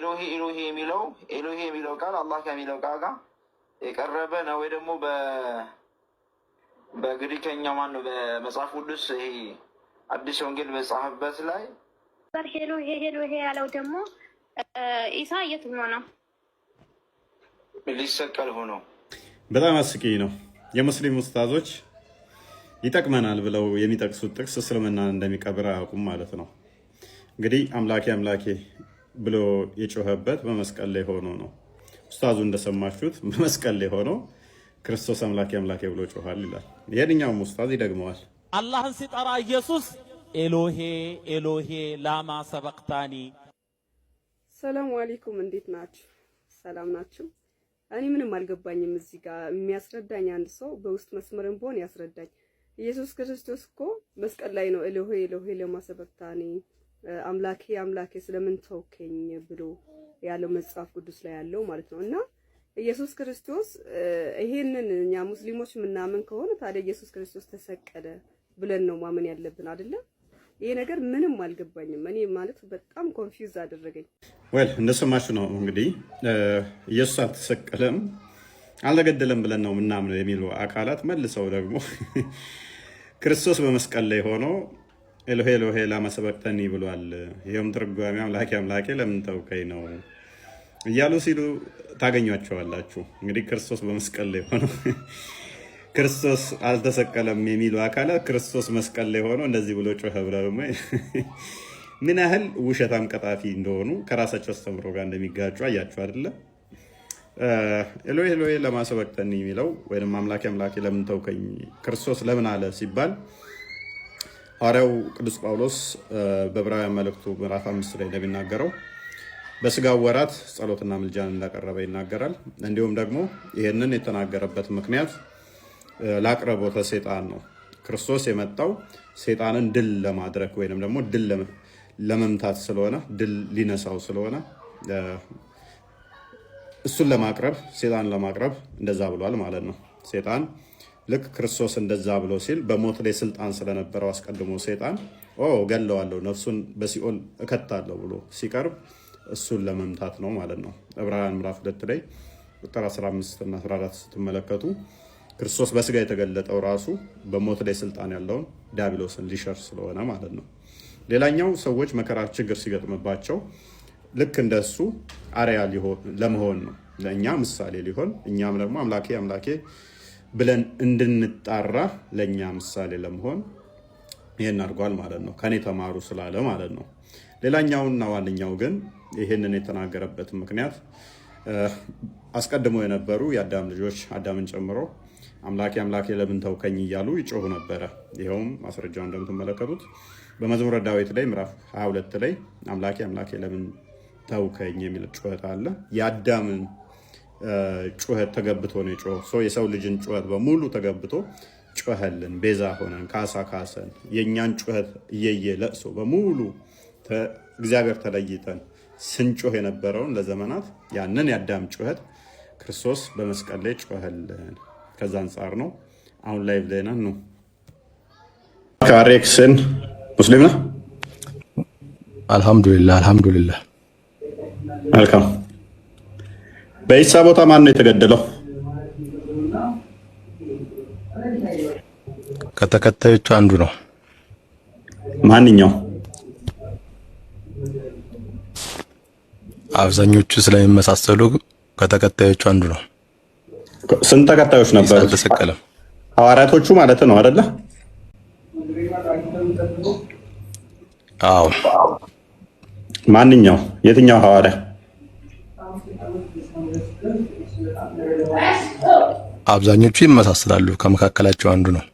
ኤሎሄ ኤሎሄ የሚለው ቃል አላህ ከሚለው ቃል ጋር የቀረበ ነው ወይ ደግሞ በግሪከኛ ማነው በመጽሐፍ ቅዱስ ይሄ አዲስ ወንጌል መጽሐፍበት ላይ ኤሎሄ ያለው ደግሞ ኢሳ የት ሆኖ ነው ሊሰቀል ሆኖ? በጣም አስቂኝ ነው። የሙስሊም ኡስታዞች ይጠቅመናል ብለው የሚጠቅሱት ጥቅስ እስልምናን እንደሚቀብር አያውቁም ማለት ነው። እንግዲህ አምላኬ ብሎ የጮኸበት በመስቀል ላይ ሆኖ ነው። ኡስታዙ እንደሰማችሁት በመስቀል ላይ ሆኖ ክርስቶስ አምላኬ ብሎ ጮኋል ይላል። የትኛውም ኡስታዝ ይደግመዋል። አላህን ሲጠራ ኢየሱስ ኤሎሄ ኤሎሄ ላማ ሰበቅታኒ። ሰላም አለይኩም፣ እንዴት ናችሁ? ሰላም ናችሁ? እኔ ምንም አልገባኝም። እዚህ ጋር የሚያስረዳኝ አንድ ሰው በውስጥ መስመርም ቢሆን ያስረዳኝ። ኢየሱስ ክርስቶስ እኮ መስቀል ላይ ነው ኤሎሄ ኤሎሄ ላማ ሰበቅታኒ አምላኬ ስለምን ተውከኝ ብሎ ያለው መጽሐፍ ቅዱስ ላይ ያለው ማለት ነው። እና ኢየሱስ ክርስቶስ ይሄንን እኛ ሙስሊሞች ምናምን ከሆነ ታዲያ ኢየሱስ ክርስቶስ ተሰቀለ ብለን ነው ማመን ያለብን አይደለ? ይሄ ነገር ምንም አልገባኝም። እኔ ማለት በጣም ኮንፊውዝ አደረገኝ። እንደሰማችሁ ነው እንግዲህ ኢየሱስ አልተሰቀለም አልተገደለም ብለን ነው ምናምን የሚሉ አካላት መልሰው ደግሞ ክርስቶስ በመስቀል ላይ ሆኖ ኤሎሄ ኤሎሄ ላማ ሰበቅታኒ ብሏል። ይሄም ትርጓሜ አምላኬ ለምን ተውከኝ ነው እያሉ ሲሉ ታገኟቸዋላችሁ። እንግዲህ ክርስቶስ በመስቀል ላይ ሆኖ ክርስቶስ አልተሰቀለም የሚሉ አካላት ክርስቶስ መስቀል ላይ ሆኖ እንደዚህ ብሎ ጮኸ ብለው ምን ያህል ውሸታም ቀጣፊ እንደሆኑ ከራሳቸው አስተምሮ ጋር እንደሚጋጩ አያችሁ አይደለ? ኤሎሄ ኤሎሄ ላማ ሰበቅታኒ የሚለው ወይም አምላኬ ለምን ተውከኝ ክርስቶስ ለምን አለ ሲባል ሐዋርያው ቅዱስ ጳውሎስ በዕብራውያን መልእክቱ ምዕራፍ 5 ላይ እንደሚናገረው በስጋው ወራት ጸሎትና ምልጃን እንዳቀረበ ይናገራል። እንዲሁም ደግሞ ይሄንን የተናገረበት ምክንያት ለአቅርቦተ ሰይጣን ነው። ክርስቶስ የመጣው ሰይጣንን ድል ለማድረግ ወይንም ደግሞ ድል ለመምታት ስለሆነ ድል ሊነሳው ስለሆነ እሱን ለማቅረብ ሰይጣንን ለማቅረብ እንደዛ ብሏል ማለት ነው። ሰይጣን ልክ ክርስቶስ እንደዛ ብሎ ሲል በሞት ላይ ስልጣን ስለነበረው አስቀድሞ ሰይጣን ገለዋለሁ ነፍሱን በሲኦል እከታለሁ ብሎ ሲቀርብ እሱን ለመምታት ነው ማለት ነው። ዕብራውያን ምዕራፍ 2 ላይ ቁጥር 15 እና 14 ስትመለከቱ ክርስቶስ በስጋ የተገለጠው ራሱ በሞት ላይ ስልጣን ያለውን ዲያብሎስን ሊሸር ስለሆነ ማለት ነው። ሌላኛው ሰዎች መከራ ችግር ሲገጥምባቸው ልክ እንደሱ አርአያ ለመሆን ነው፣ ለእኛ ምሳሌ ሊሆን እኛም ደግሞ አምላኬ ብለን እንድንጣራ ለኛ ምሳሌ ለመሆን ይሄን አድርጓል ማለት ነው። ከኔ ተማሩ ስላለ ማለት ነው። ሌላኛውና ዋነኛው ግን ይሄንን የተናገረበት ምክንያት አስቀድሞ የነበሩ የአዳም ልጆች አዳምን ጨምሮ አምላኬ ለምን ተውከኝ እያሉ ይጮሁ ነበረ። ይሄውም ማስረጃው እንደምትመለከቱት በመዝሙረ ዳዊት ላይ ምዕራፍ 22 ላይ አምላኬ ለምን ተውከኝ የሚል ጩኸት አለ። የአዳምን ጩኸት ተገብቶ ነው የጮኸው። የሰው ልጅን ጩኸት በሙሉ ተገብቶ ጮኸልን፣ ቤዛ ሆነን፣ ካሳ ካሰን። የእኛን ጩኸት እየየ ለቅሶ በሙሉ እግዚአብሔር ተለይተን ስንጮህ የነበረውን ለዘመናት ያንን የአዳም ጩኸት ክርስቶስ በመስቀል ላይ ጮኸልን። ከዛ አንጻር ነው አሁን ላይ ብለናል ነው። ካሬክስን ሙስሊም ነው። አልሐምዱሊላህ መልካም። በኢሳ ቦታ ማን ነው የተገደለው? ከተከታዮቹ አንዱ ነው። ማንኛው? አብዛኞቹ ስለሚመሳሰሉ ከተከታዮቹ አንዱ ነው። ስንት ተከታዮች ነበሩ? አልተሰቀለም። ሐዋርያቶቹ ማለት ነው አይደለ? አዎ። ማንኛው? የትኛው ሐዋርያ? አብዛኞቹ ይመሳሰላሉ። ከመካከላቸው አንዱ ነው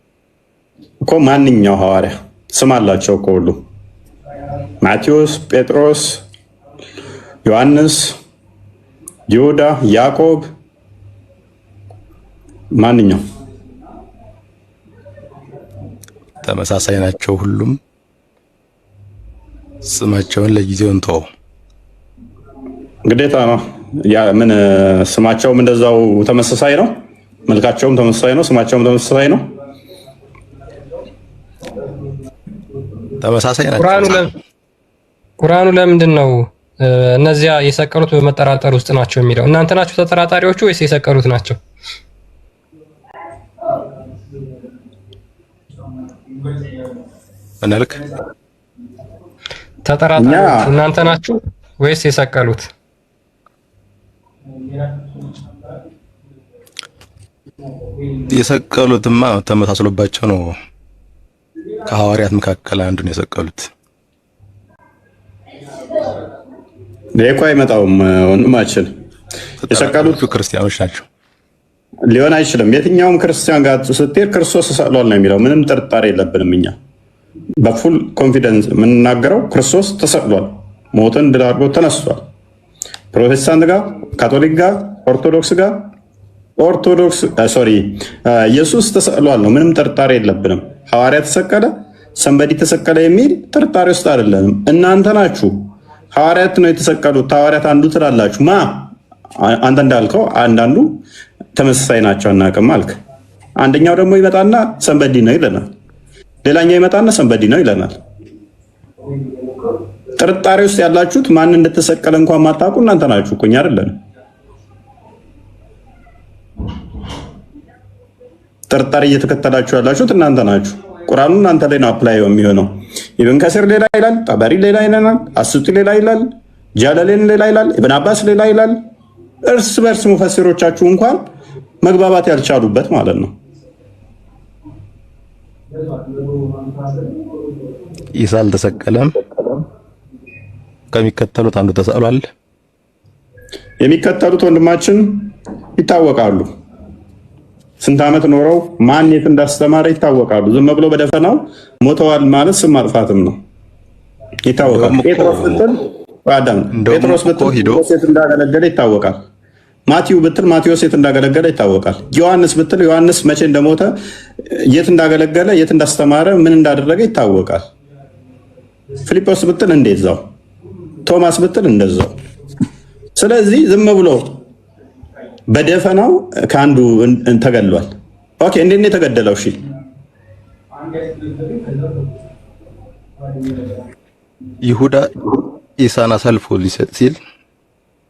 እኮ። ማንኛው ሐዋርያ? ስም አላቸው እኮ ሁሉ። ማቴዎስ፣ ጴጥሮስ፣ ዮሐንስ፣ ይሁዳ፣ ያዕቆብ። ማንኛው? ተመሳሳይ ናቸው ሁሉም። ስማቸውን ለጊዜው እንተው። ግዴታ ነው። ያ ምን ስማቸውም እንደዛው ተመሳሳይ ነው። መልካቸውም ተመሳሳይ ነው። ስማቸውም ተመሳሳይ ነው። ተመሳሳይ ናቸው። ቁርአኑ ለምንድን ነው እነዚያ የሰቀሉት በመጠራጠር ውስጥ ናቸው የሚለው እናንተ ናችሁ ተጠራጣሪዎቹ ወይስ የሰቀሉት ናቸው? እናልክ ተጠራጣሪዎቹ እናንተ ናችሁ ወይስ የሰቀሉት? የሰቀሉትማ ተመሳስሎባቸው ነው። ከሐዋርያት መካከል አንዱን የሰቀሉት ለይኮ አይመጣውም። ወንድማችን የሰቀሉት ክርስቲያኖች ናቸው። ሊሆን አይችልም። የትኛውም ክርስቲያን ጋር ስትሄድ ክርስቶስ ተሰቅሏል ነው የሚለው። ምንም ጥርጣሬ የለብንም። እኛ በፉል ኮንፊደንስ የምንናገረው ክርስቶስ ተሰቅሏል፣ ሞትን ድል አድርጎ ተነስቷል። ፕሮቴስታንት ጋር፣ ካቶሊክ ጋር፣ ኦርቶዶክስ ኢየሱስ ተሰቅሏል ነው። ምንም ጥርጣሬ የለብንም። ሐዋርያ ተሰቀለ፣ ሰንበዲ ተሰቀለ የሚል ጥርጣሬ ውስጥ አይደለንም። እናንተ ናችሁ ሐዋርያት ነው የተሰቀሉት። ሐዋርያት አንዱ ትላላችሁ። አንተ እንዳልከው አንዳንዱ ተመሳሳይ ናቸው አናውቅም አልክ። አንደኛው ደግሞ ይመጣና ሰንበዲ ነው ይለናል። ሌላኛው ይመጣና ሰንበዲ ነው ይለናል። ጥርጣሬ ውስጥ ያላችሁት ማን እንደተሰቀለ እንኳን ማታውቁ እናንተ ናችሁ እኮ እኛ አይደለንም። ጥርጣሬ እየተከተላችሁ ያላችሁት እናንተ ናችሁ። ቁርአኑ እናንተ ላይ ነው አፕላይ የሚሆነው። ኢብን ከሲር ሌላ ይላል፣ ጠበሪ ሌላ ይላል፣ አስዩጢ ሌላ ይላል፣ ጃለሌን ሌላ ይላል፣ ኢብን አባስ ሌላ ይላል። እርስ በርስ ሙፈሲሮቻችሁ እንኳን መግባባት ያልቻሉበት ማለት ነው። ኢሳ አልተሰቀለም። ከሚከተሉት አንዱ ተሰቅሏል። የሚከተሉት ወንድማችን ይታወቃሉ። ስንት ዓመት ኖረው ማን የት እንዳስተማረ ይታወቃሉ። ዝም ብሎ በደፈናው ሞተዋል ማለት ስም ማጥፋትም ነው። ይታወቃል። ጴጥሮስ ብትል ጴጥሮስ የት እንዳገለገለ ይታወቃል። ማቲው ብትል ማቴዎስ የት እንዳገለገለ ይታወቃል። ዮሐንስ ብትል ዮሐንስ መቼ እንደሞተ፣ የት እንዳገለገለ፣ የት እንዳስተማረ፣ ምን እንዳደረገ ይታወቃል። ፊልጶስ ብትል እንደዛው፣ ቶማስ ብትል እንደዛው። ስለዚህ ዝም ብሎ በደፈናው ከአንዱ ተገሏል። ኦኬ፣ እንዴት ነው የተገደለው? እሺ ይሁዳ ኢሳን አሳልፎ ሊሰጥ ሲል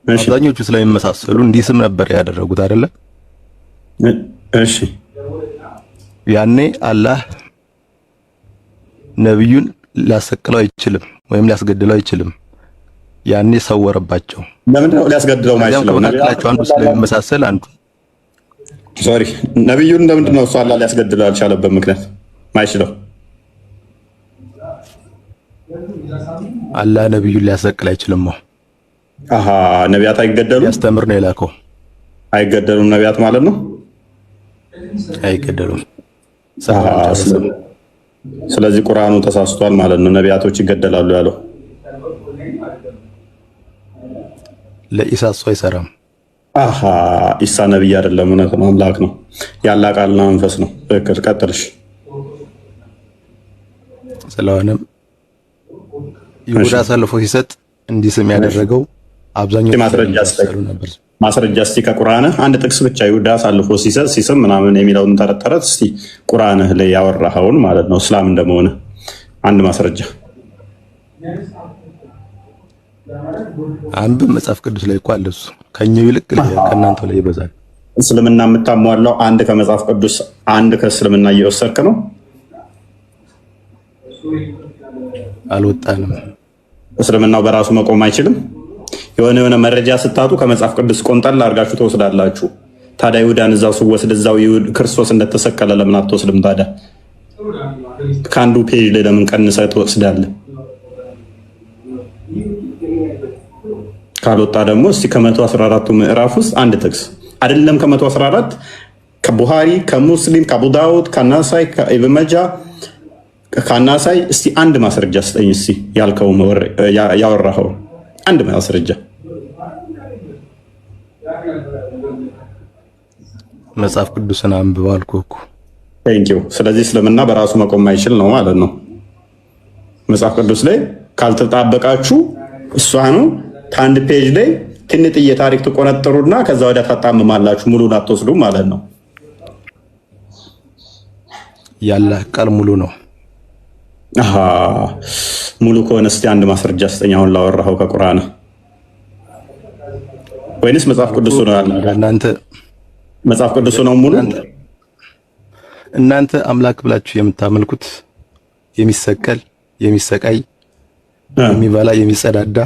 አብዛኞቹ ስለሚመሳሰሉ እንዲህ ስም ነበር ያደረጉት አይደለ? እሺ ያኔ አላህ ነብዩን ሊያሰቅለው አይችልም ወይም ሊያስገድለው አይችልም። ያኔ ሰወረባቸው። ለምን ነው ሊያስገድለው ማይችለው? ነብያቸው አንዱ ስለሚመሳሰል አንዱ ነብዩን ለምንድን ነው እሱ አላህ ሊያስገድለው አልቻለበት ምክንያት ማይችለው? አላህ ነብዩን ሊያሰቅል አይችልም። ነቢያት አይገደሉም? ያስተምር ነው የላከው። አይገደሉም ነቢያት ማለት ነው? አይገደሉም። ስለዚህ ቁርአኑ ተሳስቷል ማለት ነው። ነቢያቶች ይገደላሉ ያለው ለኢሳ እሱ አይሰራም። ኢሳ ነብይ አይደለም፣ እውነት ነው፣ አምላክ ነው። ያላ ቃልና መንፈስ ነው። ትክክል። ቀጥልሽ። ስለሆነም ይሁዳ አሳልፎ ሲሰጥ እንዲህ ስም ያደረገው አብዛኛው ማስረጃ እስቲ ከቁርአንህ አንድ ጥቅስ ብቻ ይሁዳ አሳልፎ ሲሰጥ ሲስም ምናምን የሚለውን ተረት እስቲ ቁርአንህ ላይ ያወራኸውን ማለት ነው እስላም እንደመሆነ አንድ ማስረጃ አንድ መጽሐፍ ቅዱስ ላይ እኮ አለ። እሱ ከኛው ይልቅ ከእናንተው ላይ ይበዛል። እስልምና የምታሟላው አንድ ከመጽሐፍ ቅዱስ አንድ ከእስልምና እየወሰድክ ነው። አልወጣንም። እስልምናው በራሱ መቆም አይችልም። የሆነ መረጃ ስታጡ ከመጽሐፍ ቅዱስ ቆንጠል አድርጋችሁ ትወስዳላችሁ። ታዲያ ይሁዳን እዛው ስወስድ እዛው ክርስቶስ እንደተሰቀለ ለምን አትወስድም? ታዲያ ከአንዱ ፔጅ ላይ ለምን ቀንሰህ ትወስዳለህ? ካልወጣ ደግሞ እስቲ ከ114ቱ ምዕራፍ ውስጥ አንድ ጥቅስ አይደለም ከ114 ከቡሃሪ ከሙስሊም ከአቡ ዳውድ ከናሳይ ከኢብን መጃ ከናሳይ እስቲ አንድ ማስረጃ ስጠኝ። እስቲ ያልከው ያወራኸው አንድ ማስረጃ መጽሐፍ ቅዱስን አንብበው አልኩህ እኮ። ቴንኪው። ስለዚህ እስልምና በራሱ መቆም አይችል ነው ማለት ነው። መጽሐፍ ቅዱስ ላይ ካልተጣበቃችሁ እሷኑ ከአንድ ፔጅ ላይ ትንጥዬ ታሪክ ትቆነጥሩና ከዛ ወዲያ ታጣምማላችሁ። ሙሉን አትወስዱም ማለት ነው። ያላህ ቃል ሙሉ ነው። ሙሉ ከሆነ እስቲ አንድ ማስረጃ ስጠኝ። አሁን ላወራኸው ከቁርአን ወይንስ መጽሐፍ ቅዱስ ነው ያለው? እናንተ መጽሐፍ ቅዱስ ነው ሙሉ። እናንተ አምላክ ብላችሁ የምታመልኩት የሚሰቀል የሚሰቃይ የሚበላ የሚጸዳዳ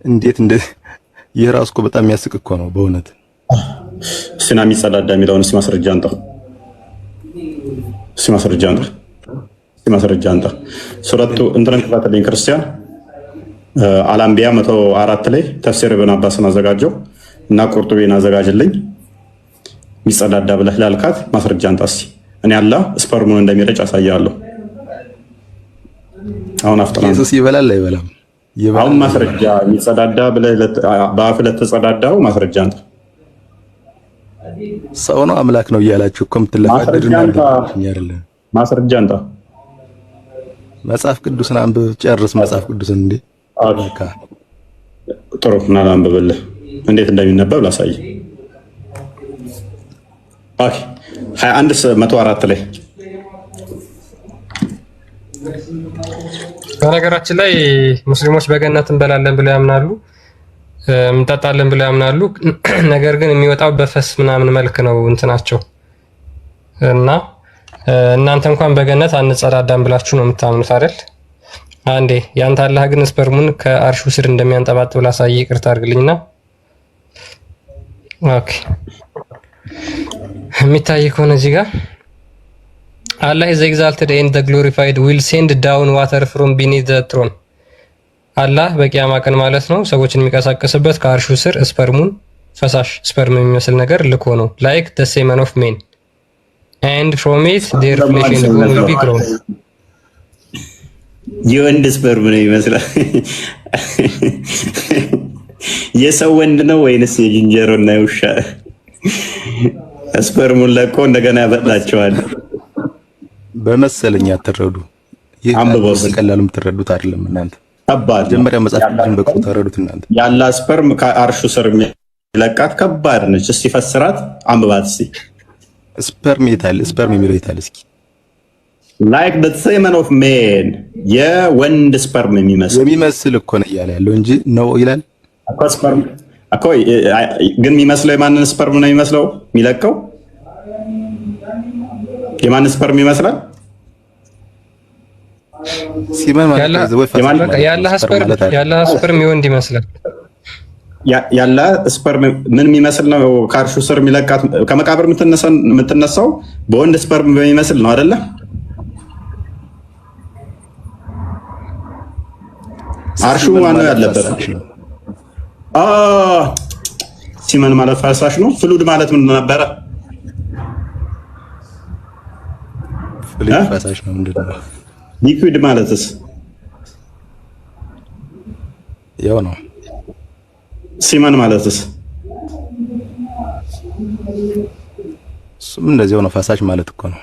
እንዴት እንደ የራሱ እኮ በጣም የሚያስቅ እኮ ነው በእውነት። እስኪ ና የሚጸዳዳ የሚለውን እስኪ ማስረጃ አንጣ። እስኪ ማስረጃ አንጣ። ሱረቱ እንትንን ክፈትልኝ ክርስቲያን አልአንቢያ 104 ላይ ተፍሲር ኢብኑ አባስን አዘጋጀው እና ቁርጡቢን አዘጋጅልኝ። የሚጸዳዳ ብለህ ላልካት ማስረጃ አንጣ እስኪ። እኔ አላህ ስፐርሙን እንደሚረጭ አሳያለሁ። አሁን አፍጥራ ኢየሱስ ይበላል አይበላም? አሁን ማስረጃ የሚጸዳዳ ብለህ በአፍ ለተጸዳዳው ማስረጃ አንጣ። ሰው ነው አምላክ ነው እያላችሁ እኮ የምትለፋደዱና አይደለም። ማስረጃ አንጣ። መጽሐፍ ቅዱስን አንብብ ጨርስ። መጽሐፍ ቅዱስን እንዴ አልካ ጥሩ እና አንብብልህ እንዴት እንደሚነበብ ላሳይ። ኦኬ 21:104 ላይ በነገራችን ላይ ሙስሊሞች በገነት እንበላለን ብለው ያምናሉ፣ እንጠጣለን ብለው ያምናሉ። ነገር ግን የሚወጣው በፈስ ምናምን መልክ ነው እንትናቸው እና እናንተ እንኳን በገነት አንጸዳዳም ብላችሁ ነው የምታምኑት አይደል? አንዴ ያንተ አላህ ግን ስፐርሙን ከአርሹ ስር እንደሚያንጠባጥብ ላሳይ። ይቅርታ አድርግልኝና ኦኬ የሚታይ ከሆነ እዚህ ጋር Allah is exalted and the glorified will send down water from beneath the throne. አላህ በቂያማ ቀን ማለት ነው ሰዎችን የሚቀሳቀስበት ከአርሹ ስር ስፐርሙን ፈሳሽ ስፐርም የሚመስል ነገር ልኮ ነው like the semen of men and from it their flesh and bone will be grown. የወንድ ስፐርም ነው ይመስላል። የሰው ወንድ ነው ወይንስ የዝንጀሮና የውሻ ስፐርሙን ለቆ እንደገና ያበላቸዋል? በመሰለኝ አትረዱ። ይሄ በቀላሉ የምትረዱት አይደለም እናንተ። ከባድ መጀመሪያ መጽሐፍ ቅዱስን በቅጡ ተረዱት እናንተ። ያላ ስፐርም ከአርሹ ስር የሚለቃት ከባድ ነች። እስቲ ፈስራት አንብባት እስቲ። ስፐርም ይታል ስፐርም የሚለው ይታል እስኪ like the semen of men የወንድ ስፐርም የሚመስል እኮ ነው እያለ ያለው እንጂ ነው ይላል እኮ ስፐርም እኮ ግን የሚመስለው የማንን ስፐርም ነው የሚመስለው? የሚለቀው የማን ስፐርም ይመስላል? ሲመን ማለት ነው ያላ ስፐርም የወንድ ይመስላል። ያላ ስፐርም ምን የሚመስል ነው? ከአርሹ ስር የሚለቃት ከመቃብር የምትነሳው በወንድ ስፐርም በሚመስል ነው አይደለ? አርሹ ማነው ያለበት? ሲመን ማለት ፈሳሽ ነው። ፍሉድ ማለት ምን ነበረ? ፍሉድ ፈሳሽ ነው። ምንድን ነው ሊኩዊድ ማለትስ? ያው ነው። ሲመን ማለትስ? እሱም እንደዚያው ነው። ፈሳሽ ማለት እኮ ነው።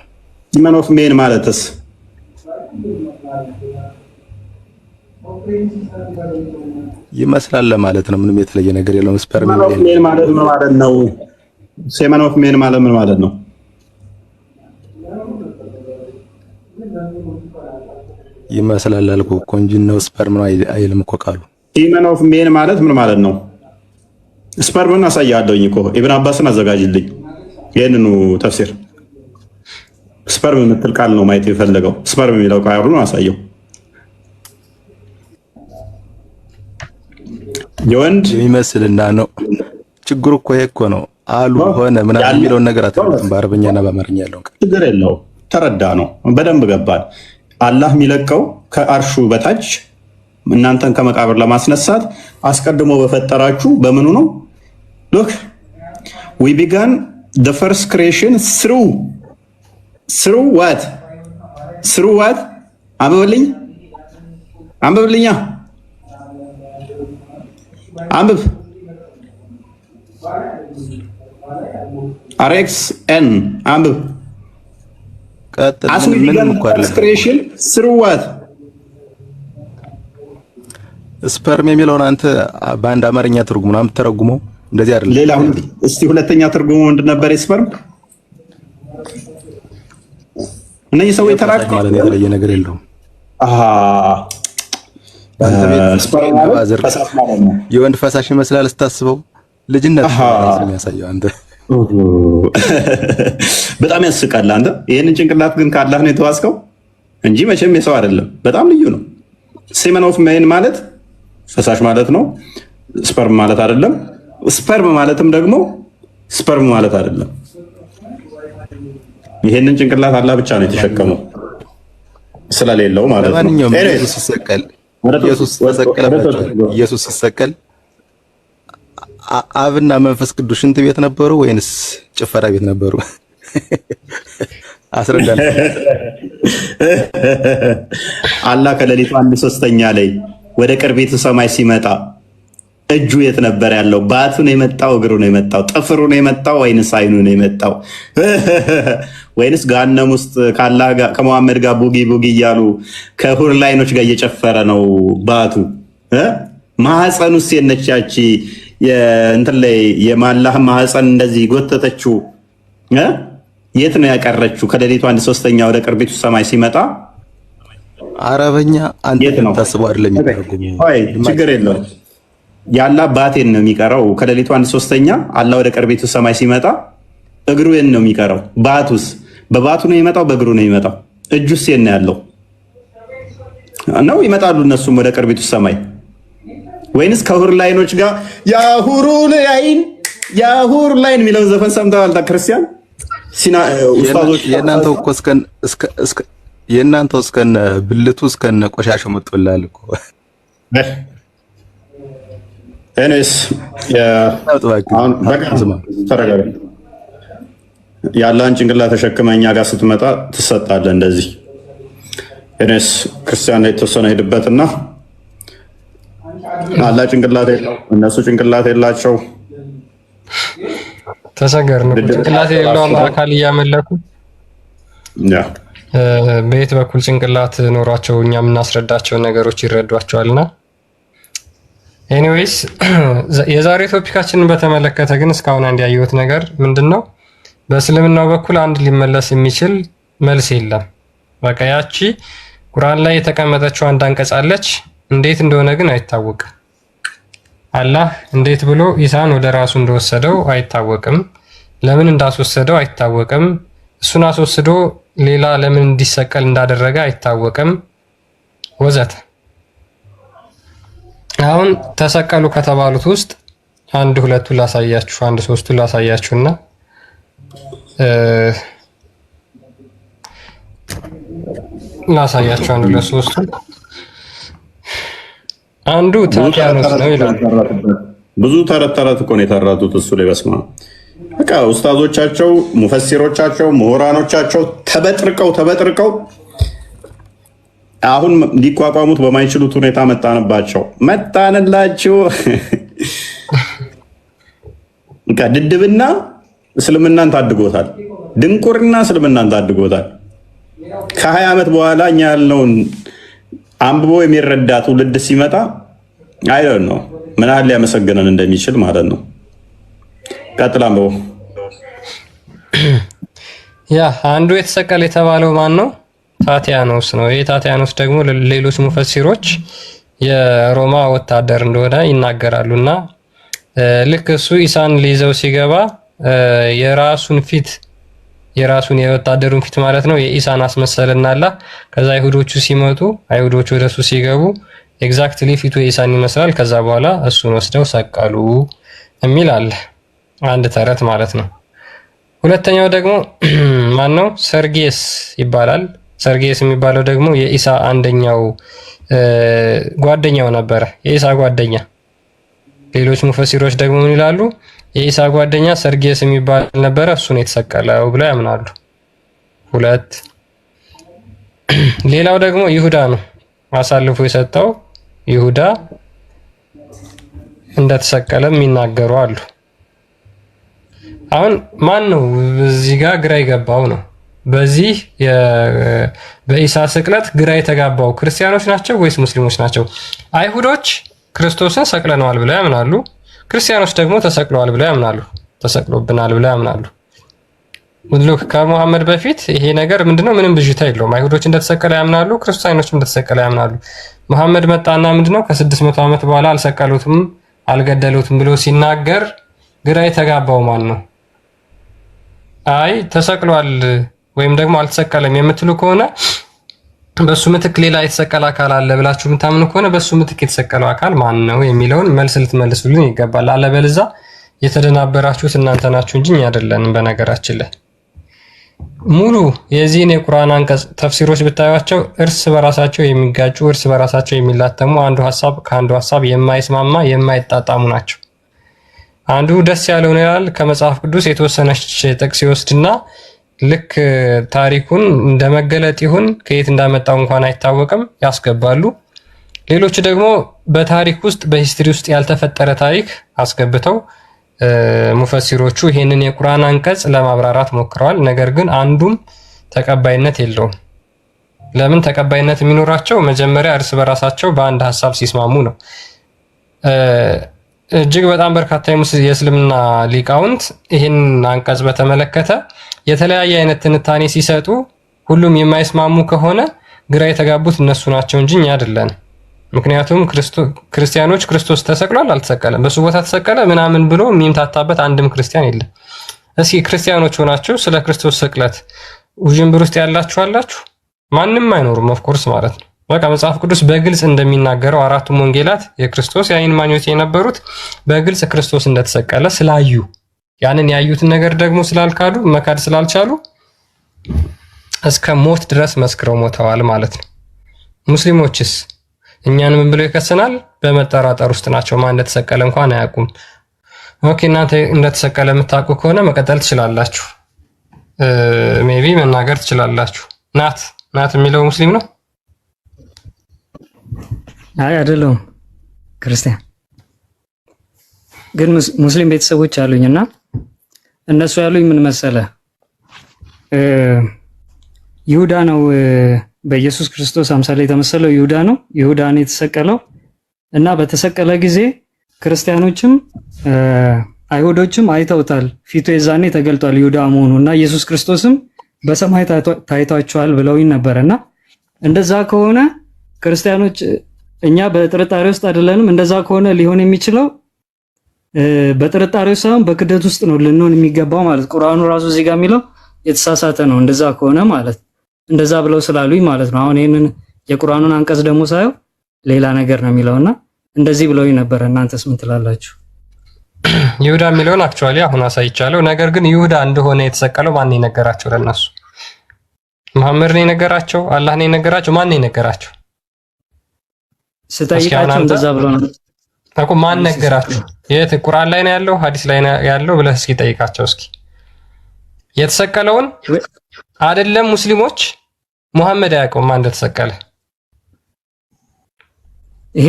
ሲመን ኦፍ ሜን ማለትስ? ይመስላል ለማለት ነው። ምንም የተለየ ነገር የለውም። ስፐርም ሜን ማለት ምን ማለት ነው? ሴመን ኦፍ ሜን ማለት ምን ማለት ነው? ይመስላል አልኩህ እኮ እንጂ ነው ስፐርም ነው አይልም እኮ ቃሉ። ሴመን ኦፍ ሜን ማለት ምን ማለት ነው? ስፐርምን አሳያለሁኝ እኮ ኢብኑ አባስን አዘጋጅልኝ ይሄንኑ ተፍሲር። ስፐርም የምትል ቃል ነው ማየት የፈለገው። ስፐርም የሚለው ቃል ነው አሳየው። የወንድ የሚመስልና ነው። ችግሩ እኮ ይሄ እኮ ነው አሉ ሆነ ምናምን የሚለውን ነገር አትረዱም። በአረበኛና በአማርኛ ያለው ችግር የለው ተረዳ ነው በደንብ ገባል። አላህ የሚለቀው ከአርሹ በታች እናንተን ከመቃብር ለማስነሳት አስቀድሞ በፈጠራችሁ በምኑ ነው? ሎክ we began the first creation through what አንብብልኛ አንብብ አሬክስ ኤን አንብብ ምንም እኮ ክሬሽን ስሩዋት ስፐርም የሚለውን አንተ በአንድ አማርኛ ትርጉም ነው የምትተረጉመው። እንደዚህ አይደለም። ሌላ እስቲ ሁለተኛ ትርጉሙ ምንድን ነበር? ስፐርም እነዚህ ሰዎች ተራቀቁ ማለት የተለየ ነገር የለውም። በአንተ ቤት የወንድ ፈሳሽ ይመስላል ስታስበው፣ ልጅነት የሚያሳየው አንተ በጣም ያስቃል። አንተ ይሄንን ጭንቅላት ግን ካላህ ነው የተዋስከው እንጂ መቼም የሰው አይደለም። በጣም ልዩ ነው። ሴመን ኦፍ ሜን ማለት ፈሳሽ ማለት ነው። ስፐርም ማለት አይደለም። ስፐርም ማለትም ደግሞ ስፐርም ማለት አይደለም። ይሄንን ጭንቅላት አላህ ብቻ ነው የተሸከመው ስለሌለው ማለት ነው። ለማንኛውም ኢየሱስ ሲሰቀል ኢየሱስ ሲሰቀል አብና መንፈስ ቅዱስ ሽንት ቤት ነበሩ ወይንስ ጭፈራ ቤት ነበሩ? አስረዳን። አላህ ከሌሊቱ 1/3 ላይ ወደ ቅርቤቱ ሰማይ ሲመጣ እጁ የት ነበር ያለው? ባቱ ነው የመጣው? እግሩ ነው የመጣው? ጥፍሩ ነው የመጣው ወይንስ አይኑ ነው የመጣው? ወይንስ ገሃነም ውስጥ ከአላህ ጋር ከመሐመድ ጋር ቡጊ ቡጊ እያሉ ከሁር ላይኖች ጋር እየጨፈረ ነው ባቱ? ማህፀን ውስጥ የነቻች እንትን ላይ የማላህ ማህፀን እንደዚህ ጎተተችው የት ነው ያቀረችው? ከሌሊቱ 1/3 ወደ ቅርቤቱ ሰማይ ሲመጣ አረበኛ አንተ ታስበው አይደለም የሚተረጉመው። ችግር የለውም። ያላ ባቴን ነው የሚቀረው። ከሌሊቱ 1/3 አላህ ወደ ቅርቤቱ ሰማይ ሲመጣ እግሩ የት ነው የሚቀረው? ባቱስ በባቱ ነው የሚመጣው? በእግሩ ነው የሚመጣው? እጁስ የት ነው ያለው? ነው ይመጣሉ እነሱም ወደ ቅርቤቱ ሰማይ ወይንስ ከሁር ላይኖች ጋር ያሁሩ ላይን ያሁር ላይን የሚለውን ዘፈን ሰምተዋል? ክርስቲያን የእናንተው እስከነ ብልቱ እስከነ ቆሻሻው መጥቶላል እኮ። እኔስ ያላን ጭንቅላት ተሸክመህ እኛ ጋር ስትመጣ ትሰጣለህ እንደዚህ። እኔስ ክርስቲያን ላይ የተወሰነ ሄድበትና አላህ ጭንቅላት የለው፣ እነሱ ጭንቅላት የላቸው። ተሰገር ነው ጭንቅላት የሌለው አካል እያመለኩ በየት በኩል ጭንቅላት ኖሯቸው እኛ የምናስረዳቸው ነገሮች ይረዷቸዋልና። ኤኒዌይስ የዛሬ ቶፒካችንን በተመለከተ ግን እስካሁን አንድ ያየሁት ነገር ምንድነው? በእስልምናው በኩል አንድ ሊመለስ የሚችል መልስ የለም። በቃ ያቺ ቁርአን ላይ የተቀመጠችው አንድ አንቀጽ አለች። እንዴት እንደሆነ ግን አይታወቅም። አላህ እንዴት ብሎ ኢሳን ወደ ራሱ እንደወሰደው አይታወቅም። ለምን እንዳስወሰደው አይታወቅም። እሱን አስወስዶ ሌላ ለምን እንዲሰቀል እንዳደረገ አይታወቅም ወዘተ። አሁን ተሰቀሉ ከተባሉት ውስጥ አንድ ሁለቱን ላሳያችሁ፣ አንድ ሶስቱን ላሳያችሁና ላሳያችሁ አንድ ሁለት ሶስቱን። አንዱ ታቲያኖስ ነው ይላል። ብዙ ተረት ተረት እኮ ነው የተረቱት እሱ ላይ። በስማ በቃ ኡስታዞቻቸው፣ ሙፈሲሮቻቸው፣ ምሁራኖቻቸው ተበጥርቀው አሁን ሊቋቋሙት በማይችሉት ሁኔታ መጣንላችሁ። በቃ ድድብና እስልምናን ታድጎታል። ድንቁርና እስልምናን ታድጎታል። ከ20 ዓመት በኋላ እኛ ያልነውን አንብቦ የሚረዳ ትውልድ ሲመጣ አይደል ነው ምን ያህል ሊያመሰግነን እንደሚችል ማለት ነው። ቀጥል አንብቦ። ያ አንዱ የተሰቀለ የተባለው ማን ነው? ታቲያኖስ ነው። ይህ ታቲያኖስ ደግሞ ሌሎች ሙፈሲሮች የሮማ ወታደር እንደሆነ ይናገራሉና ልክ እሱ ኢሳን ሊይዘው ሲገባ የራሱን የወታደሩን ፊት ማለት ነው የኢሳን አስመሰልና አላህ ከዛ አይሁዶቹ ሲመጡ አይሁዶቹ ወደሱ ሲገቡ ኤግዛክትሊ ፊቱ የኢሳን ይመስላል። ከዛ በኋላ እሱን ወስደው ሰቀሉ የሚል አለ። አንድ ተረት ማለት ነው። ሁለተኛው ደግሞ ማን ነው? ሰርጌስ ይባላል። ሰርጌስ የሚባለው ደግሞ የኢሳ አንደኛው ጓደኛው ነበረ፣ የኢሳ ጓደኛ። ሌሎች ሙፈሲሮች ደግሞ ምን ይላሉ? የኢሳ ጓደኛ ሰርጌስ የሚባል ነበረ፣ እሱ ነው የተሰቀለው ብለው ያምናሉ። ሁለት ሌላው ደግሞ ይሁዳ ነው አሳልፎ የሰጠው ይሁዳ እንደተሰቀለም ይናገሩ አሉ። አሁን ማን ነው እዚህ ጋር ግራ የገባው ነው? በዚህ በኢሳ ስቅለት ግራ የተጋባው ክርስቲያኖች ናቸው ወይስ ሙስሊሞች ናቸው? አይሁዶች ክርስቶስን ሰቅለነዋል ብለው ያምናሉ። ክርስቲያኖች ደግሞ ተሰቅለዋል ብለው ያምናሉ። ተሰቅሎብናል ብለው ያምናሉ። ሉክ ከሙሐመድ በፊት ይሄ ነገር ምንድነው? ምንም ብዥታ የለውም። አይሁዶች እንደተሰቀለ ያምናሉ፣ ክርስቲያኖችም እንደተሰቀለ ያምናሉ። መሐመድ መጣና ምንድነው ከ600 ዓመት በኋላ አልሰቀሉትም አልገደሉትም ብሎ ሲናገር ግራ የተጋባው ማን ነው? አይ ተሰቅሏል ወይም ደግሞ አልተሰቀለም የምትሉ ከሆነ በሱ ምትክ ሌላ የተሰቀለ አካል አለ ብላችሁ የምታምኑ ከሆነ በሱ ምትክ የተሰቀለው አካል ማን ነው የሚለውን መልስ ልትመልሱልን ይገባል። አለበለዚያ የተደናበራችሁት እናንተ ናችሁ እንጂ እኛ አይደለንም። በነገራችን ላይ ሙሉ የዚህን የቁርአን አንቀጽ ተፍሲሮች ብታዩቸው እርስ በራሳቸው የሚጋጩ እርስ በራሳቸው የሚላተሙ አንዱ ሐሳብ ከአንዱ ሐሳብ የማይስማማ የማይጣጣሙ ናቸው። አንዱ ደስ ያለውን ይላል ከመጽሐፍ ቅዱስ የተወሰነች ጥቅስ ይወስድና ልክ ታሪኩን እንደመገለጥ ይሁን ከየት እንዳመጣው እንኳን አይታወቅም ያስገባሉ። ሌሎች ደግሞ በታሪክ ውስጥ በሂስትሪ ውስጥ ያልተፈጠረ ታሪክ አስገብተው ሙፈሲሮቹ ይሄንን የቁርአን አንቀጽ ለማብራራት ሞክረዋል። ነገር ግን አንዱም ተቀባይነት የለውም። ለምን ተቀባይነት የሚኖራቸው? መጀመሪያ እርስ በራሳቸው በአንድ ሐሳብ ሲስማሙ ነው። እጅግ በጣም በርካታ የእስልምና ሊቃውንት ይህን አንቀጽ በተመለከተ የተለያየ አይነት ትንታኔ ሲሰጡ ሁሉም የማይስማሙ ከሆነ ግራ የተጋቡት እነሱ ናቸው እንጂ እኛ አይደለን። ምክንያቱም ክርስቲያኖች ክርስቶስ ተሰቅሏል አልተሰቀለም፣ በሱ ቦታ ተሰቀለ ምናምን ብሎ የሚምታታበት አንድም ክርስቲያን የለም። እስኪ ክርስቲያኖች ሆናችሁ ስለ ክርስቶስ ስቅለት ውዥንብር ውስጥ ያላችሁ አላችሁ? ማንም አይኖሩም። ኦፍኮርስ ማለት ነው። በቃ መጽሐፍ ቅዱስ በግልጽ እንደሚናገረው አራቱም ወንጌላት የክርስቶስ የዓይን ማኞች የነበሩት በግልጽ ክርስቶስ እንደተሰቀለ ስላዩ ያንን ያዩትን ነገር ደግሞ ስላልካዱ መካድ ስላልቻሉ እስከ ሞት ድረስ መስክረው ሞተዋል ማለት ነው። ሙስሊሞችስ እኛን ምን ብለው ይከሰናል? በመጠራጠር ውስጥ ናቸው። ማን እንደተሰቀለ እንኳን አያውቁም። ኦኬ እናንተ እንደተሰቀለ የምታውቁ ከሆነ መቀጠል ትችላላችሁ። ሜቢ መናገር ትችላላችሁ። ናት የሚለው ሙስሊም ነው? አይ አይደለሁም፣ ክርስቲያን ግን ሙስሊም ቤተሰቦች አሉኝና እነሱ ያሉኝ ምን መሰለ፣ ይሁዳ ነው በኢየሱስ ክርስቶስ አምሳል የተመሰለው ይሁዳ ነው። ይሁዳ ነው የተሰቀለው እና በተሰቀለ ጊዜ ክርስቲያኖችም አይሁዶችም አይተውታል። ፊቱ የዛኔ ተገልጧል ይሁዳ መሆኑ እና ኢየሱስ ክርስቶስም በሰማይ ታይቷቸዋል ብለውኝ ነበርና እንደዛ ከሆነ ክርስቲያኖች እኛ በጥርጣሬ ውስጥ አይደለንም። እንደዛ ከሆነ ሊሆን የሚችለው በጥርጣሬው ሳይሆን በክደት ውስጥ ነው ልንሆን የሚገባው ማለት ቁርአኑ ራሱ እዚህ ጋር የሚለው የተሳሳተ ነው እንደዛ ከሆነ ማለት እንደዛ ብለው ስላሉኝ ማለት ነው። አሁን ይሄንን የቁርአኑን አንቀጽ ደግሞ ሳየው ሌላ ነገር ነው የሚለውና እንደዚህ ብለውኝ ነበር። እናንተስ ምን ትላላችሁ? ይሁዳ የሚለውን አክቹአሊ አሁን አሳይቻለሁ። ነገር ግን ይሁዳ እንደሆነ የተሰቀለው ማን የነገራቸው? ለነሱ መሐመድ ነው የነገራቸው? አላህ ነው የነገራቸው? ማን ነው የነገራቸው? ስጠይቃቸው እንደዛ ብለው ነው እኮ። ማን ነገራቸው? የት ቁርአን ላይ ነው ያለው ሐዲስ ላይ ነው ያለው ብለህ እስኪ ጠይቃቸው። እስኪ የተሰቀለውን አይደለም ሙስሊሞች ሙሐመድ አያውቀውም ማን እንደተሰቀለ። ይሄ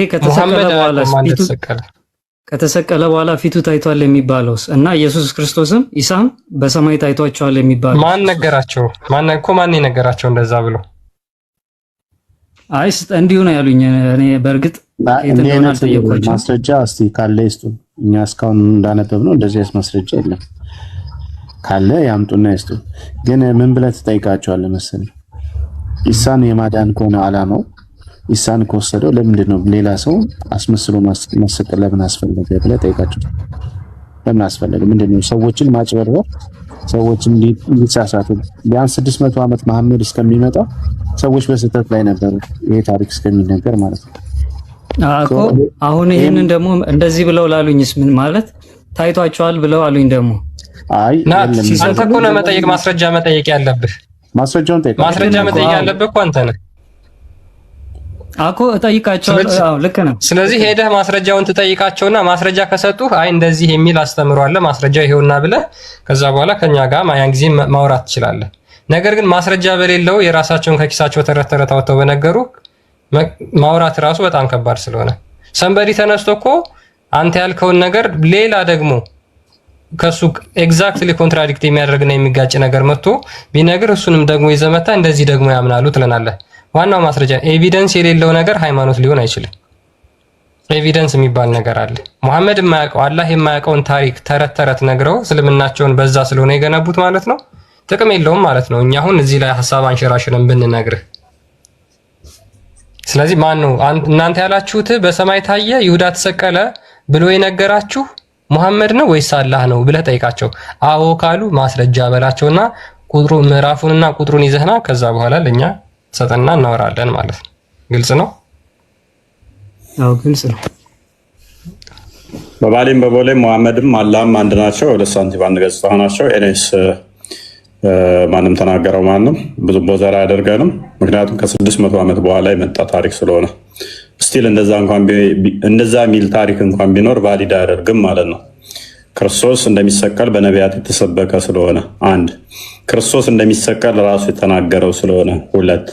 ከተሰቀለ በኋላ ፊቱ ታይቷል የሚባለውስ እና ኢየሱስ ክርስቶስም ኢሳም በሰማይ ታይቷቸዋል የሚባለው ማን ነገራቸው? ማን የነገራቸው እንደዛ ብሎ? አይ እንዲሁ ነው ያሉኝ። እኔ በእርግጥ ማስረጃ እስቲ ካለ ይስጡ። እኛ እስካሁን እንዳነበብነው እንደዚህ ማስረጃ የለም። ካለ ያምጡና ይስጡ። ግን ምን ብለህ ትጠይቃቸዋለህ መሰለኝ? ኢሳን የማዳን ከሆነ ዓላማው ኢሳን ከወሰደው ለምንድን ነው ሌላ ሰው አስመስሎ ማሰቀል ለምን አስፈለገ ብለህ ጠይቃቸው። ለምን አስፈለገ? ምንድነው ሰዎችን ማጭበርበር፣ ሰዎችን ሊሳሳቱ ቢያንስ 600 ዓመት መሐመድ እስከሚመጣ ሰዎች በስህተት ላይ ነበሩ። ይሄ ታሪክ እስከሚነገር ማለት ነው። አሁን ይሄንን ደግሞ እንደዚህ ብለው ላሉኝስ ምን ማለት ታይቷቸዋል ብለው አሉኝ ደግሞ አይ አንተ እኮ ነው መጠየቅ ማስረጃ መጠየቅ ያለብህ። ማስረጃውን ጠይቅ። ማስረጃ መጠየቅ ያለብህ እኮ አንተ ነህ እኮ እጠይቃቸዋለሁ። አዎ ልክ ነው። ስለዚህ ሄደህ ማስረጃውን ትጠይቃቸውና ማስረጃ ከሰጡህ አይ እንደዚህ የሚል አስተምሮ አለ ማስረጃ ይሄውና ብለህ ከዛ በኋላ ከኛ ጋር ያን ጊዜ ማውራት ትችላለህ። ነገር ግን ማስረጃ በሌለው የራሳቸውን ከኪሳቸው ተረት አውጥተው በነገሩ ማውራት ራሱ በጣም ከባድ ስለሆነ ሰንበዲ ተነስቶ እኮ አንተ ያልከውን ነገር ሌላ ደግሞ ከሱ ኤግዛክትሊ ኮንትራዲክት የሚያደርግና የሚጋጭ ነገር መጥቶ ቢነግር እሱንም ደግሞ ይዘመታ እንደዚህ ደግሞ ያምናሉ ትለናለህ። ዋናው ማስረጃ ኤቪደንስ የሌለው ነገር ሃይማኖት ሊሆን አይችልም። ኤቪደንስ የሚባል ነገር አለ። መሐመድ የማያውቀው አላህ የማያውቀውን ታሪክ ተረት ነግረው እስልምናቸውን በዛ ስለሆነ የገነቡት ማለት ነው። ጥቅም የለውም ማለት ነው። እኛ አሁን እዚህ ላይ ሐሳብ አንሸራሽረን ብንነግርህ። ስለዚህ ማን ነው እናንተ ያላችሁት በሰማይ ታየ ይሁዳ ተሰቀለ ብሎ የነገራችሁ ሙሐመድ ነው ወይስ አላህ ነው ብለህ ጠይቃቸው። አዎ ካሉ ማስረጃ በላቸውና ቁጥሩ ምዕራፉንና ቁጥሩን ይዘህና ከዛ በኋላ ለኛ ሰጠና እናወራለን ማለት ነው። ግልጽ ነው? አዎ ግልጽ ነው። በባሌም በቦሌም ሙሐመድም አላህም አንድ ናቸው። ሁለት ሳንቲም አንድ ገጽታ ናቸው። ኤኔስ ማንም ተናገረው ማንም ብዙ ቦዘራ አያደርገንም። ምክንያቱም ከ600 ዓመት በኋላ የመጣ ታሪክ ስለሆነ ስቲል እንደዛ የሚል ታሪክ እንኳን ቢኖር ቫሊድ አያደርግም ማለት ነው። ክርስቶስ እንደሚሰቀል በነቢያት የተሰበከ ስለሆነ፣ አንድ ክርስቶስ እንደሚሰቀል ራሱ የተናገረው ስለሆነ፣ ሁለት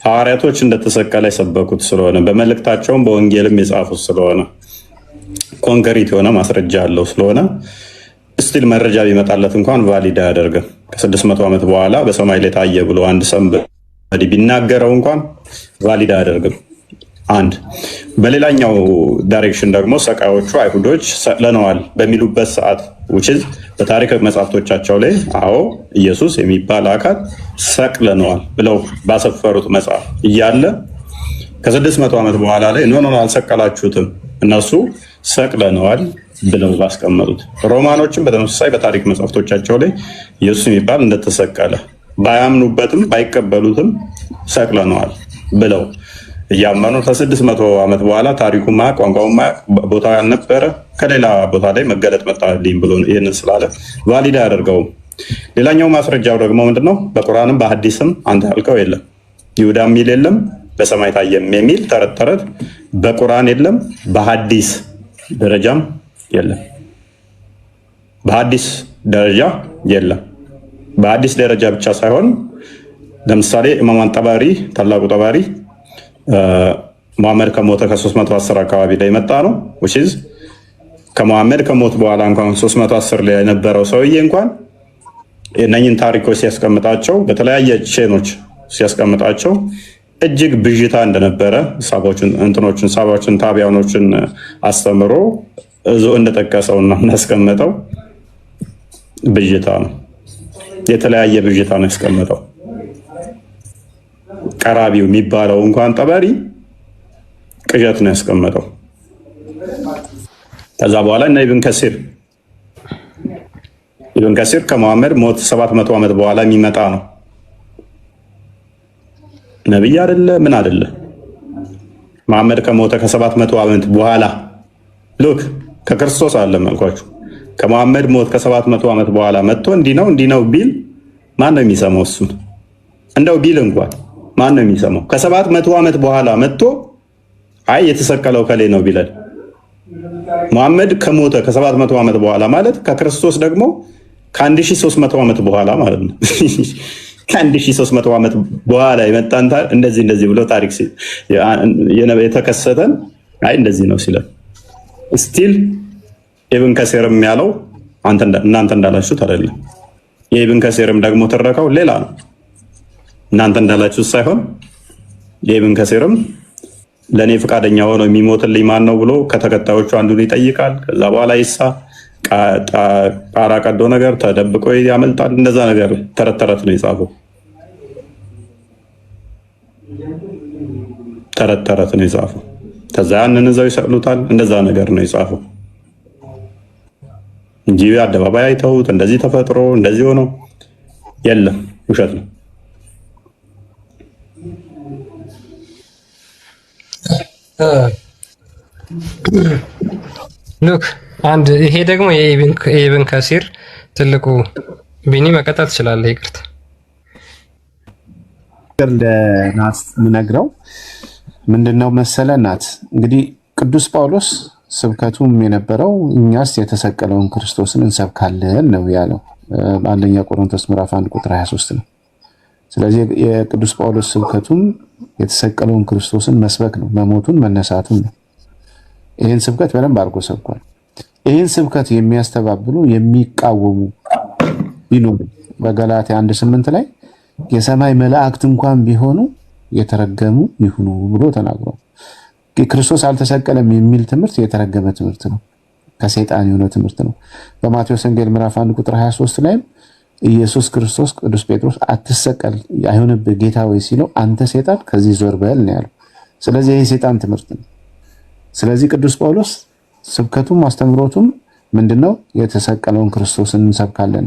ሐዋርያቶች እንደተሰቀለ የሰበኩት ስለሆነ፣ በመልእክታቸውም በወንጌልም የጻፉት ስለሆነ፣ ኮንክሪት የሆነ ማስረጃ አለው ስለሆነ ስቲል መረጃ ቢመጣለት እንኳን ቫሊድ አያደርግም። ከ600 ዓመት በኋላ በሰማይ ላይ ታየ ብሎ አንድ ሰንበዲ ቢናገረው እንኳን ቫሊድ አያደርግም። አንድ በሌላኛው ዳይሬክሽን ደግሞ ሰቃዮቹ አይሁዶች ሰቅለነዋል በሚሉበት ሰዓት ውችዝ በታሪክ መጽሐፍቶቻቸው ላይ አዎ ኢየሱስ የሚባል አካል ሰቅለነዋል ብለው ባሰፈሩት መጽሐፍ እያለ ከ600 ዓመት በኋላ ላይ ኖ አልሰቀላችሁትም እነሱ ሰቅለነዋል ብለው ባስቀመጡት፣ ሮማኖችም በተመሳሳይ በታሪክ መጽሐፍቶቻቸው ላይ ኢየሱስ የሚባል እንደተሰቀለ ባያምኑበትም ባይቀበሉትም ሰቅለነዋል ብለው እያመኑ ከ600 ዓመት በኋላ ታሪኩ ማያውቅ ቋንቋው ማያውቅ ቦታ ያልነበረ ከሌላ ቦታ ላይ መገለጥ መጣልኝ ብሎ ይህንን ስላለ ቫሊድ አያደርገውም። ሌላኛው ማስረጃው ደግሞ ምንድነው? በቁርአንም በሐዲስም አንተ ያልከው የለም ይሁዳ የሚል የለም፣ በሰማይ ታየም የሚል ተረት ተረት በቁርአን የለም፣ በሐዲስ ደረጃም የለም። በሐዲስ ደረጃ የለም። በሐዲስ ደረጃ ብቻ ሳይሆን ለምሳሌ ኢማም ጠባሪ ታላቁ ጠባሪ ሙሐመድ ከሞተ ከ310 አካባቢ ላይ መጣ ነው which is ከሙሐመድ ከሞት በኋላ እንኳን 310 ላይ የነበረው ሰውዬ እንኳን እነኝን ታሪኮች ሲያስቀምጣቸው በተለያየ ቼኖች ሲያስቀምጣቸው እጅግ ብዥታ እንደነበረ ሳባዎችን ታቢያኖችን አስተምሮ እዞ እንደጠቀሰውና እንዳስቀመጠው ብዥታ ነው። የተለያየ ብዥታ ነው ያስቀመጠው። ቀራቢው የሚባለው እንኳን ጠበሪ ቅዠት ነው ያስቀመጠው። ከዛ በኋላ እና ኢብን ከሲር ከሙሐመድ ሞት 700 ዓመት በኋላ የሚመጣ ነው። ነብይ አይደለ ምን አይደለ። ሙሐመድ ከሞተ ከ700 ዓመት በኋላ ሉክ ከክርስቶስ አለ መልኳችሁ ከሙሐመድ ሞት ከ700 ዓመት በኋላ መጥቶ እንዲህ ነው ቢል ማን ነው የሚሰማው? እሱን እንደው ቢል እንኳን ማን ነው የሚሰማው? ከ700 ዓመት በኋላ መጥቶ አይ የተሰቀለው ከሌ ነው ቢላል ሙሐመድ ከሞተ ከ700 ዓመት በኋላ ማለት ከክርስቶስ ደግሞ ከ1300 ዓመት በኋላ ማለት ነው። ከ1300 ዓመት በኋላ የመጣን እንደዚህ ብሎ ታሪክ የተከሰተን አይ እንደዚህ ነው ሲለን ስቲል ኢብን ከሲርም ያለው እናንተ እንዳላችሁት አይደለም። የኢብን ከሲርም ደግሞ ተረካው ሌላ ነው። እናንተ እንዳላችሁት ሳይሆን የኢብን ከሲርም ለኔ ፈቃደኛ ሆኖ የሚሞትልኝ ማን ነው ብሎ ከተከታዮቹ አንዱን ይጠይቃል። ከዛ በኋላ ይሳ ጣራ ቀዶ ነገር ተደብቆ ያመልጣል። እንደዛ ነገር ተረት ነው የጻፈው። ተረት ነው የጻፈው። ከዛ ያንን እዛው ይሰቅሉታል። እንደዛ ነገር ነው የጻፈው እንጂ አደባባይ አይተውት እንደዚህ ተፈጥሮ እንደዚህ ሆኖ የለም። ውሸት ነው። ሉክ አንድ ይሄ ደግሞ የኢብን ከሲር ትልቁ ቢኒ መቀጠል ትችላለህ። ይቅርታ ለናት የምነግረው ምንድነው መሰለ ናት እንግዲህ ቅዱስ ጳውሎስ ስብከቱም የነበረው እኛስ የተሰቀለውን ክርስቶስን እንሰብካለን ነው ያለው። አንደኛ ቆሮንቶስ ምዕራፍ 1 ቁጥር 23 ነው። ስለዚህ የቅዱስ ጳውሎስ ስብከቱም የተሰቀለውን ክርስቶስን መስበክ ነው፣ መሞቱን መነሳቱን ነው። ይህን ስብከት በደንብ አድርጎ ሰብኳል። ይህን ስብከት የሚያስተባብሉ የሚቃወሙ ቢኖሩ በገላትያ 1:8 ላይ የሰማይ መላእክት እንኳን ቢሆኑ የተረገሙ ይሁኑ ብሎ ተናግሯል። ክርስቶስ አልተሰቀለም የሚል ትምህርት የተረገመ ትምህርት ነው፣ ከሰይጣን የሆነ ትምህርት ነው። በማቴዎስ ወንጌል ምዕራፍ 1 ቁጥር 23 ላይም ኢየሱስ ክርስቶስ ቅዱስ ጴጥሮስ አትሰቀል አይሁንብህ ጌታ ወይ ሲለው አንተ ሰይጣን ከዚህ ዞር በል ነው ያለው። ስለዚህ ይሄ ሰይጣን ትምህርት ነው። ስለዚህ ቅዱስ ጳውሎስ ስብከቱም አስተምሮቱም ምንድነው? የተሰቀለውን ክርስቶስን እንሰብካለን።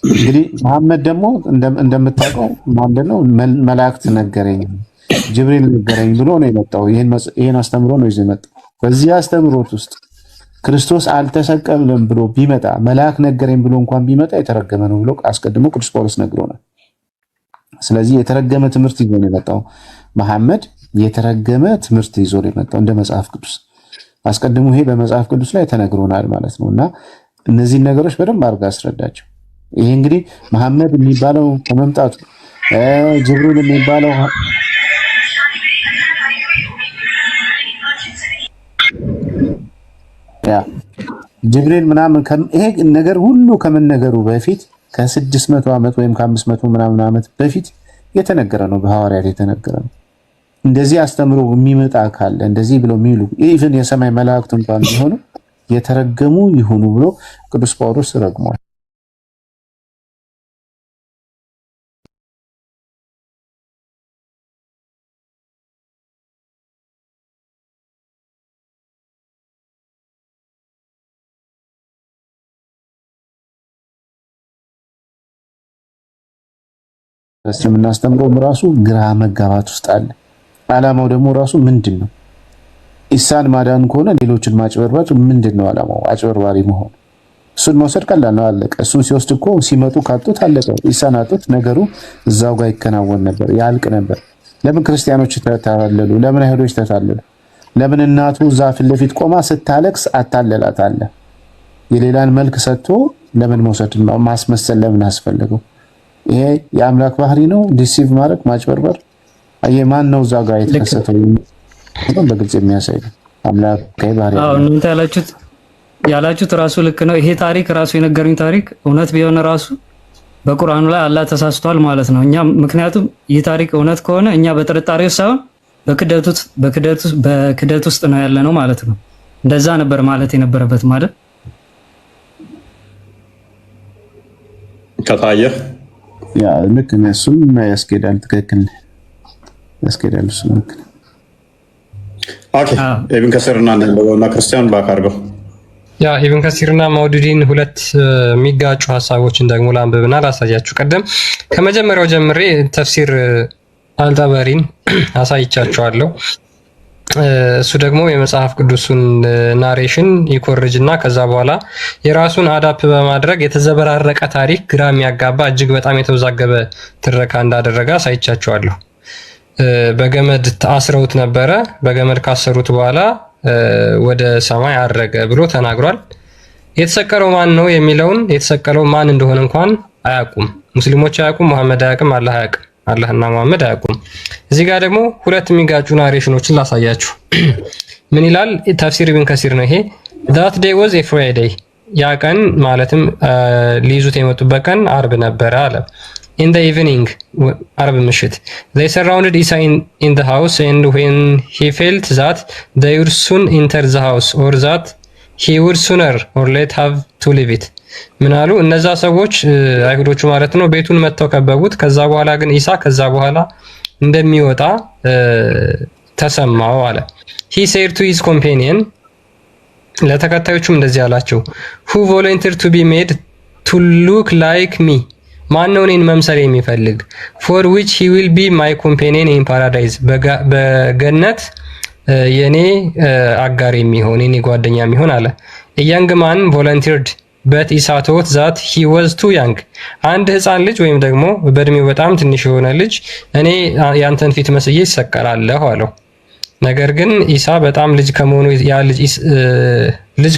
እንግዲህ መሐመድ ደግሞ እንደምታውቀው ምንድነው? መላእክት ነገረኝ ጅብሪል ነገረኝ ብሎ ነው የመጣው። ይሄን አስተምሮ ነው ይዞ የመጣው። በዚህ አስተምሮት ውስጥ ክርስቶስ አልተሰቀለም ብሎ ቢመጣ መልአክ ነገረኝ ብሎ እንኳን ቢመጣ የተረገመ ነው ብሎ አስቀድሞ ቅዱስ ጳውሎስ ነግሮናል። ስለዚህ የተረገመ ትምህርት ይዞ ነው የመጣው መሐመድ። የተረገመ ትምህርት ይዞ ነው የመጣው እንደ መጽሐፍ ቅዱስ አስቀድሞ ይሄ በመጽሐፍ ቅዱስ ላይ ተነግሮናል ማለት ነውና እነዚህን ነገሮች በደንብ አድርጋ አስረዳቸው። ይሄ እንግዲህ መሐመድ የሚባለው ከመምጣቱ ጅብሪል የሚባለው ጅብሪል ምናምን ይሄ ነገር ሁሉ ከመነገሩ በፊት ከ600 ዓመት ወይም ከ500 ምናምን ዓመት በፊት የተነገረ ነው። በሐዋርያት የተነገረ ነው። እንደዚህ አስተምሮ የሚመጣ ካለ እንደዚህ ብሎ የሚሉ ኢቭን የሰማይ መላእክት እንኳን ቢሆኑ የተረገሙ ይሁኑ ብሎ ቅዱስ ጳውሎስ ረግሟል። የምናስተምረው ራሱ ግራ መጋባት ውስጥ አለ። ዓላማው ደግሞ ራሱ ምንድን ነው? ኢሳን ማዳን ከሆነ ሌሎችን ማጭበርበር ምንድን ነው ዓላማው? አጭበርባሪ መሆን። እሱን መውሰድ ቀላል ነው፣ አለቀ። እሱን ሲወስድ እኮ ሲመጡ ካጡት አለቀ። ኢሳን አጡት፣ ነገሩ እዛው ጋር ይከናወን ነበር፣ ያልቅ ነበር። ለምን ክርስቲያኖች ተታለሉ? ለምን አይሁዶች ተታለሉ? ለምን እናቱ እዛ ፊት ለፊት ቆማ ስታለቅስ አታለላት አለ። የሌላን መልክ ሰጥቶ ለምን መውሰድ ማስመሰል ለምን አስፈለገው? ይሄ የአምላክ ባህሪ ነው። ዲሲቭ ማድረግ ማጭበርበር። ማን ነው እዛ ጋር የተከሰተው? በግልጽ የሚያሳይ አምላክ ባህሪ ነው። እናንተ ያላችሁት ራሱ ልክ ነው። ይሄ ታሪክ ራሱ የነገሩኝ ታሪክ እውነት ቢሆን ራሱ በቁርአኑ ላይ አላህ ተሳስቷል ማለት ነው። እኛ ምክንያቱም ይህ ታሪክ እውነት ከሆነ እኛ በጥርጣሬ ውስጥ ሳይሆን በክደት ውስጥ ነው ያለ ነው ማለት ነው። እንደዛ ነበር ማለት የነበረበት ማለት ከታየ ያ ልክ ነው። እሱም ያስኬዳል። ትክክል ያስኬዳል። እሱ ልክ ነው። ኦኬ ኢብን ከሲርና እንደውና ክርስቲያን ባካርገው ያ ኢብን ከሲርና መውዱዲን ሁለት የሚጋጩ ሐሳቦችን ደግሞ ላንብብና ላሳያችሁ። ቀደም ከመጀመሪያው ጀምሬ ተፍሲር አልጠበሪን አሳይቻችኋለሁ። እሱ ደግሞ የመጽሐፍ ቅዱስን ናሬሽን ይኮርጅና ከዛ በኋላ የራሱን አዳፕ በማድረግ የተዘበራረቀ ታሪክ ግራ የሚያጋባ እጅግ በጣም የተወዛገበ ትረካ እንዳደረገ አሳይቻችኋለሁ። በገመድ አስረውት ነበረ። በገመድ ካሰሩት በኋላ ወደ ሰማይ አረገ ብሎ ተናግሯል። የተሰቀለው ማን ነው የሚለውን የተሰቀለው ማን እንደሆነ እንኳን አያውቁም። ሙስሊሞች አያውቁም፣ መሐመድ አያውቅም፣ አላህ አያውቅም። አላህና መሐመድ አያውቁም። እዚህ ጋር ደግሞ ሁለት የሚጋጩ ናሬሽኖችን ላሳያችሁ። ምን ይላል? ተፍሲር ኢብን ከሲር ነው ይሄ። that day was a Friday ያ ቀን ማለትም ሊይዙት የመጡበት ቀን አርብ ነበረ አለ። in the evening አርብ ምሽት they surrounded Isa in the house and when he felt that they would soon enter the house or that he would sooner or later have to leave it ምን አሉ? እነዛ ሰዎች አይሁዶቹ ማለት ነው ቤቱን መተው ከበቡት። ከዛ በኋላ ግን ኢሳ ከዛ በኋላ እንደሚወጣ ተሰማው አለ። he said to his companion ለተከታዮቹም እንደዚህ አላቸው who volunteered to be made to look like me ማን ነው እኔን መምሰል የሚፈልግ for which he will be my companion in paradise በገነት የኔ አጋር የሚሆን የኔ ጓደኛ የሚሆን አለ። a young man volunteered but Isa thought that he was too young አንድ ህፃን ልጅ ወይም ደግሞ በእድሜው በጣም ትንሽ የሆነ ልጅ እኔ ያንተን ፊት መስዬ ይሰቀላለሁ አለው። ነገር ግን ኢሳ በጣም ልጅ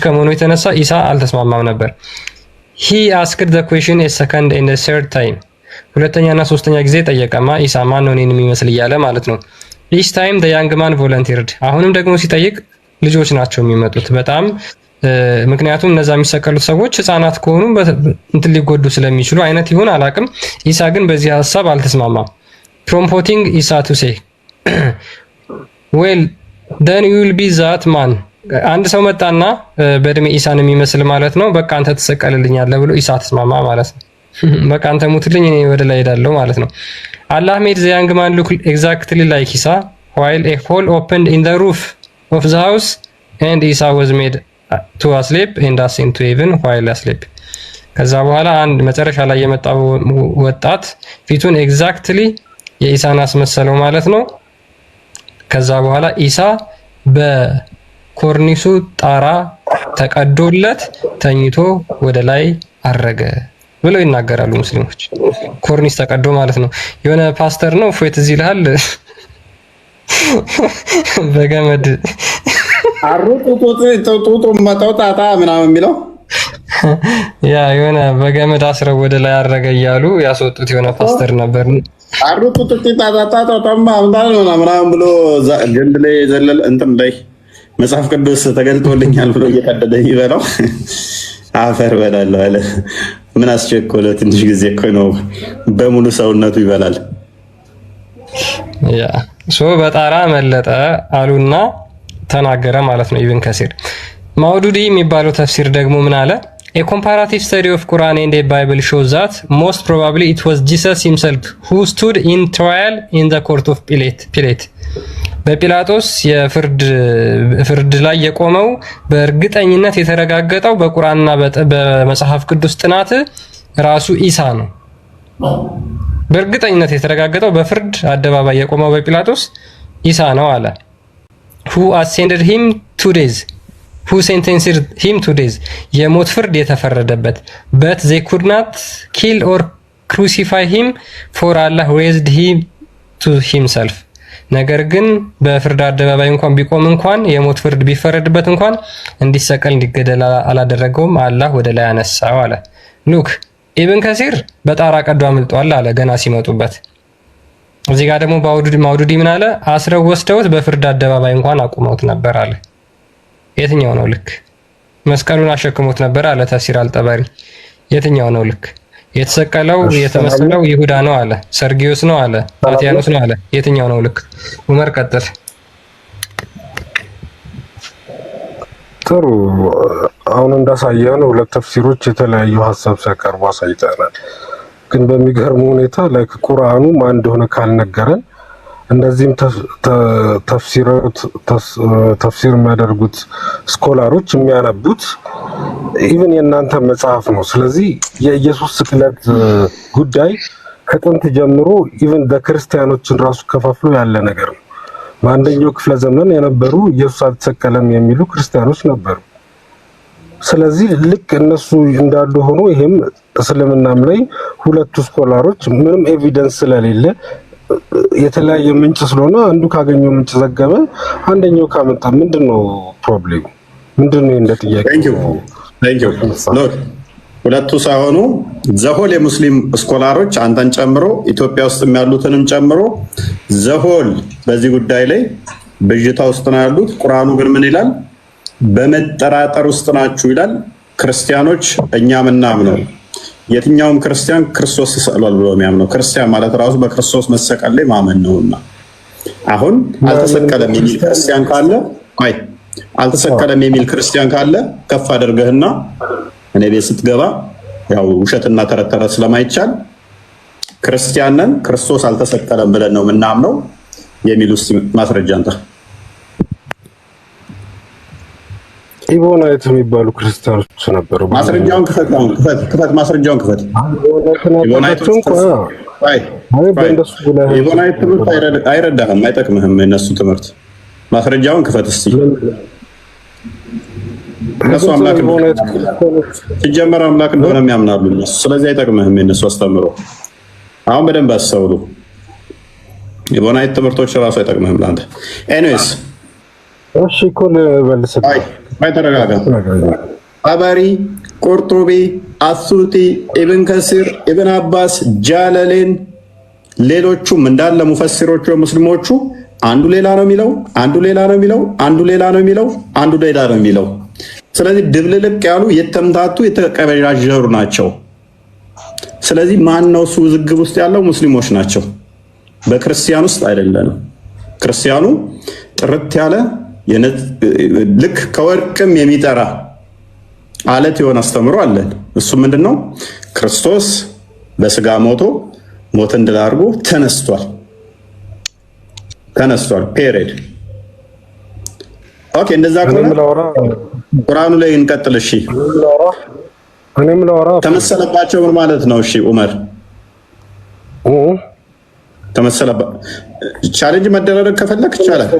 ከመሆኑ የተነሳ ኢሳ አልተስማማም ነበር። he asked the question a second and a third time ሁለተኛና ሶስተኛ ጊዜ ጠየቀማ ኢሳ ማን ነው እኔን የሚመስል እያለ ማለት ነው። each time the young man volunteered አሁንም ደግሞ ሲጠይቅ ልጆች ናቸው የሚመጡት በጣም ምክንያቱም እነዛ የሚሰቀሉት ሰዎች ህፃናት ከሆኑ እንትን ሊጎዱ ስለሚችሉ አይነት ይሁን አላቅም። ኢሳ ግን በዚህ ሐሳብ አልተስማማም። prompting Isa to say well then you will be that man አንድ ሰው መጣና በእድሜ ኢሳን የሚመስል ማለት ነው በቃ አንተ ተሰቀልልኛለህ ብሎ ኢሳ ተስማማ ማለት ነው። በቃ አንተ ሙትልኝ እኔ ወደ ላይ ሄዳለሁ ማለት ነው። አላህ ሜድ ዘ ያንግ ማን ሉክ ኤግዛክትሊ ላይክ ኢሳ while a hole opened in the roof of the house and Isa was made to asleep and ascend to heaven while asleep። ከዛ በኋላ አንድ መጨረሻ ላይ የመጣው ወጣት ፊቱን ኤግዛክትሊ የኢሳን አስመሰለው ማለት ነው። ከዛ በኋላ ኢሳ በኮርኒሱ ጣራ ተቀዶለት ተኝቶ ወደ ላይ አረገ ብለው ይናገራሉ ሙስሊሞች። ኮርኒስ ተቀዶ ማለት ነው። የሆነ ፓስተር ነው ፎት እዚህ ይልሃል በገመድ ጡጡ መጣውጣታ ምናምን የሚለው ያ የሆነ በገመድ አስረው ወደ ላይ አረገ እያሉ ያስወጡት የሆነ ፓስተር ነበር። አሩጡ ጥቂታታታታማ ምናምን ብሎ ግንድ ላይ ዘለል እንትን ላይ መጽሐፍ ቅዱስ ተገልጦልኛል ብሎ እየቀደደ ይበላው አፈር በላለሁ አለ። ምን አስቸኮለ? ትንሽ ጊዜ እኮ ነው፣ በሙሉ ሰውነቱ ይበላል። ያ በጣራ መለጠ አሉና ተናገረ ማለት ነው ኢብን ከሲር። ማውዱዲ የሚባለው ተፍሲር ደግሞ ምን አለ? A comparative study of Quran and the Bible shows that most probably it was Jesus himself who stood in trial in the court of Pilate. በጲላጦስ የፍርድ ላይ የቆመው በእርግጠኝነት የተረጋገጠው በቁርአንና በመጽሐፍ ቅዱስ ጥናት ራሱ ኢሳ ነው። በእርግጠኝነት የተረጋገጠው በፍርድ አደባባይ የቆመው በጲላጦስ ኢሳ ነው አለ። who ascended him 2 days who sentenced him 2 days የሞት ፍርድ የተፈረደበት but they could not kill or crucify him for Allah raised him to himself ነገር ግን በፍርድ አደባባይ እንኳን ቢቆም እንኳን የሞት ፍርድ ቢፈረድበት እንኳን እንዲሰቀል እንዲገደል አላደረገውም፣ አላህ ወደ ላይ አነሳው አለ። ሉክ ኢብን ከሲር በጣራ ቀዶ አምልጧል አለ ገና ሲመጡበት። እዚህ ጋር ደግሞ ማውዱዲ ምን አለ? አስረው ወስደውት በፍርድ አደባባይ እንኳን አቁመውት ነበር አለ። የትኛው ነው ልክ? መስቀሉን አሸክሞት ነበር አለ ተፍሲር አልጠበሪ። የትኛው ነው ልክ? የተሰቀለው የተመሰለው ይሁዳ ነው አለ፣ ሰርጊዮስ ነው አለ፣ ማቲያኖስ ነው አለ። የትኛው ነው ልክ? ዑመር ቀጥል። ጥሩ። አሁን እንዳሳየን ሁለት ተፍሲሮች የተለያዩ ሀሳብ ሲያቀርቡ አሳይተናል። ግን በሚገርም ሁኔታ ላይክ ቁርአኑ ማን እንደሆነ ካልነገረን እንደዚህም ተፍሲር የሚያደርጉት ስኮላሮች የሚያነቡት ኢቭን የእናንተ መጽሐፍ ነው። ስለዚህ የኢየሱስ ስቅለት ጉዳይ ከጥንት ጀምሮ ኢቭን በክርስቲያኖችን ራሱ ከፋፍሎ ያለ ነገር ነው። በአንደኛው ክፍለ ዘመን የነበሩ ኢየሱስ አልተሰቀለም የሚሉ ክርስቲያኖች ነበሩ። ስለዚህ ልክ እነሱ እንዳሉ ሆኖ ይሄም እስልምናም ላይ ሁለቱ ስኮላሮች ምንም ኤቪደንስ ስለሌለ የተለያየ ምንጭ ስለሆነ አንዱ ካገኘው ምንጭ ዘገበ፣ አንደኛው ካመጣ ምንድነው ፕሮብሌም? ምንድነው እንደ ጥያቄ? ሁለቱ ሳይሆኑ ዘሆል የሙስሊም ስኮላሮች አንተን ጨምሮ ኢትዮጵያ ውስጥ ያሉትንም ጨምሮ ዘሆል በዚህ ጉዳይ ላይ ብዥታ ውስጥ ነው ያሉት። ቁርአኑ ግን ምን ይላል? በመጠራጠር ውስጥ ናችሁ ይላል። ክርስቲያኖች እኛ ምናምነው የትኛውም ክርስቲያን ክርስቶስ ተሰቅሏል ብሎ የሚያምነው ክርስቲያን ማለት ራሱ በክርስቶስ መሰቀል ላይ ማመን ነውና፣ አሁን አልተሰቀለም የሚል ክርስቲያን ካለ አልተሰቀለም የሚል ክርስቲያን ካለ ከፍ አድርገህና እኔ ቤት ስትገባ ያው ውሸትና ተረት ተረት ስለማይቻል ክርስቲያንን ክርስቶስ አልተሰቀለም ብለን ነው የምናምነው የሚል ውስጥ ማስረጃ አንተ ኢቦናይት የሚባሉ ክርስቲያኖች ነበሩ። ማስረጃውን ክፈት። ማስረጃውን ክፈት። ኢቦናይት ትምህርት አይረዳህም፣ አይጠቅምህም የነሱ ትምህርት። ማስረጃውን ክፈት እስቲ። እነሱ አምላክ ሲጀመር አምላክ እንደሆነ የሚያምናሉ እነሱ። ስለዚህ አይጠቅምህም የነሱ አስተምሮ። አሁን በደንብ አስተውሉ። ኢቦናይት ትምህርቶች ራሱ አይጠቅምህም ለአንተ። ኤኒዌይስ እሺ እኮ ልበልስልህ። ተረጋጋ። ጠበሪ፣ ቁርጡቢ፣ አሱጢ፣ ኢብን ከሲር፣ ኢብን አባስ፣ ጃለሌን ሌሎቹም እንዳለ ሙፈሲሮቹ የሙስሊሞቹ አንዱ ሌላ ነው የሚለው፣ አንዱ ሌላ ነው የሚለው፣ አንዱ ሌላ ነው የሚለው፣ አንዱ ሌላ ነው የሚለው። ስለዚህ ድብልልቅ ያሉ የተምታቱ የተቀበጃጀሩ ናቸው። ስለዚህ ማን ነው እሱ ውዝግብ ውስጥ ያለው? ሙስሊሞች ናቸው። በክርስቲያን ውስጥ አይደለንም። ክርስቲያኑ ጥርት ያለ ልክ ከወርቅም የሚጠራ አለት የሆነ አስተምሮ አለን። እሱ ምንድነው? ክርስቶስ በስጋ ሞቶ ሞትን ድል አድርጎ ተነስቷል። ፔሬድ። ኦኬ፣ እንደዛ ከሆነ ቁርአኑ ላይ እንቀጥል። እሺ፣ እኔም ላወራ ተመሰለባቸው ምን ማለት ነው? እሺ ዑመር ተመሰለባ ቻሌንጅ መደረግ ከፈለክ ይቻላል።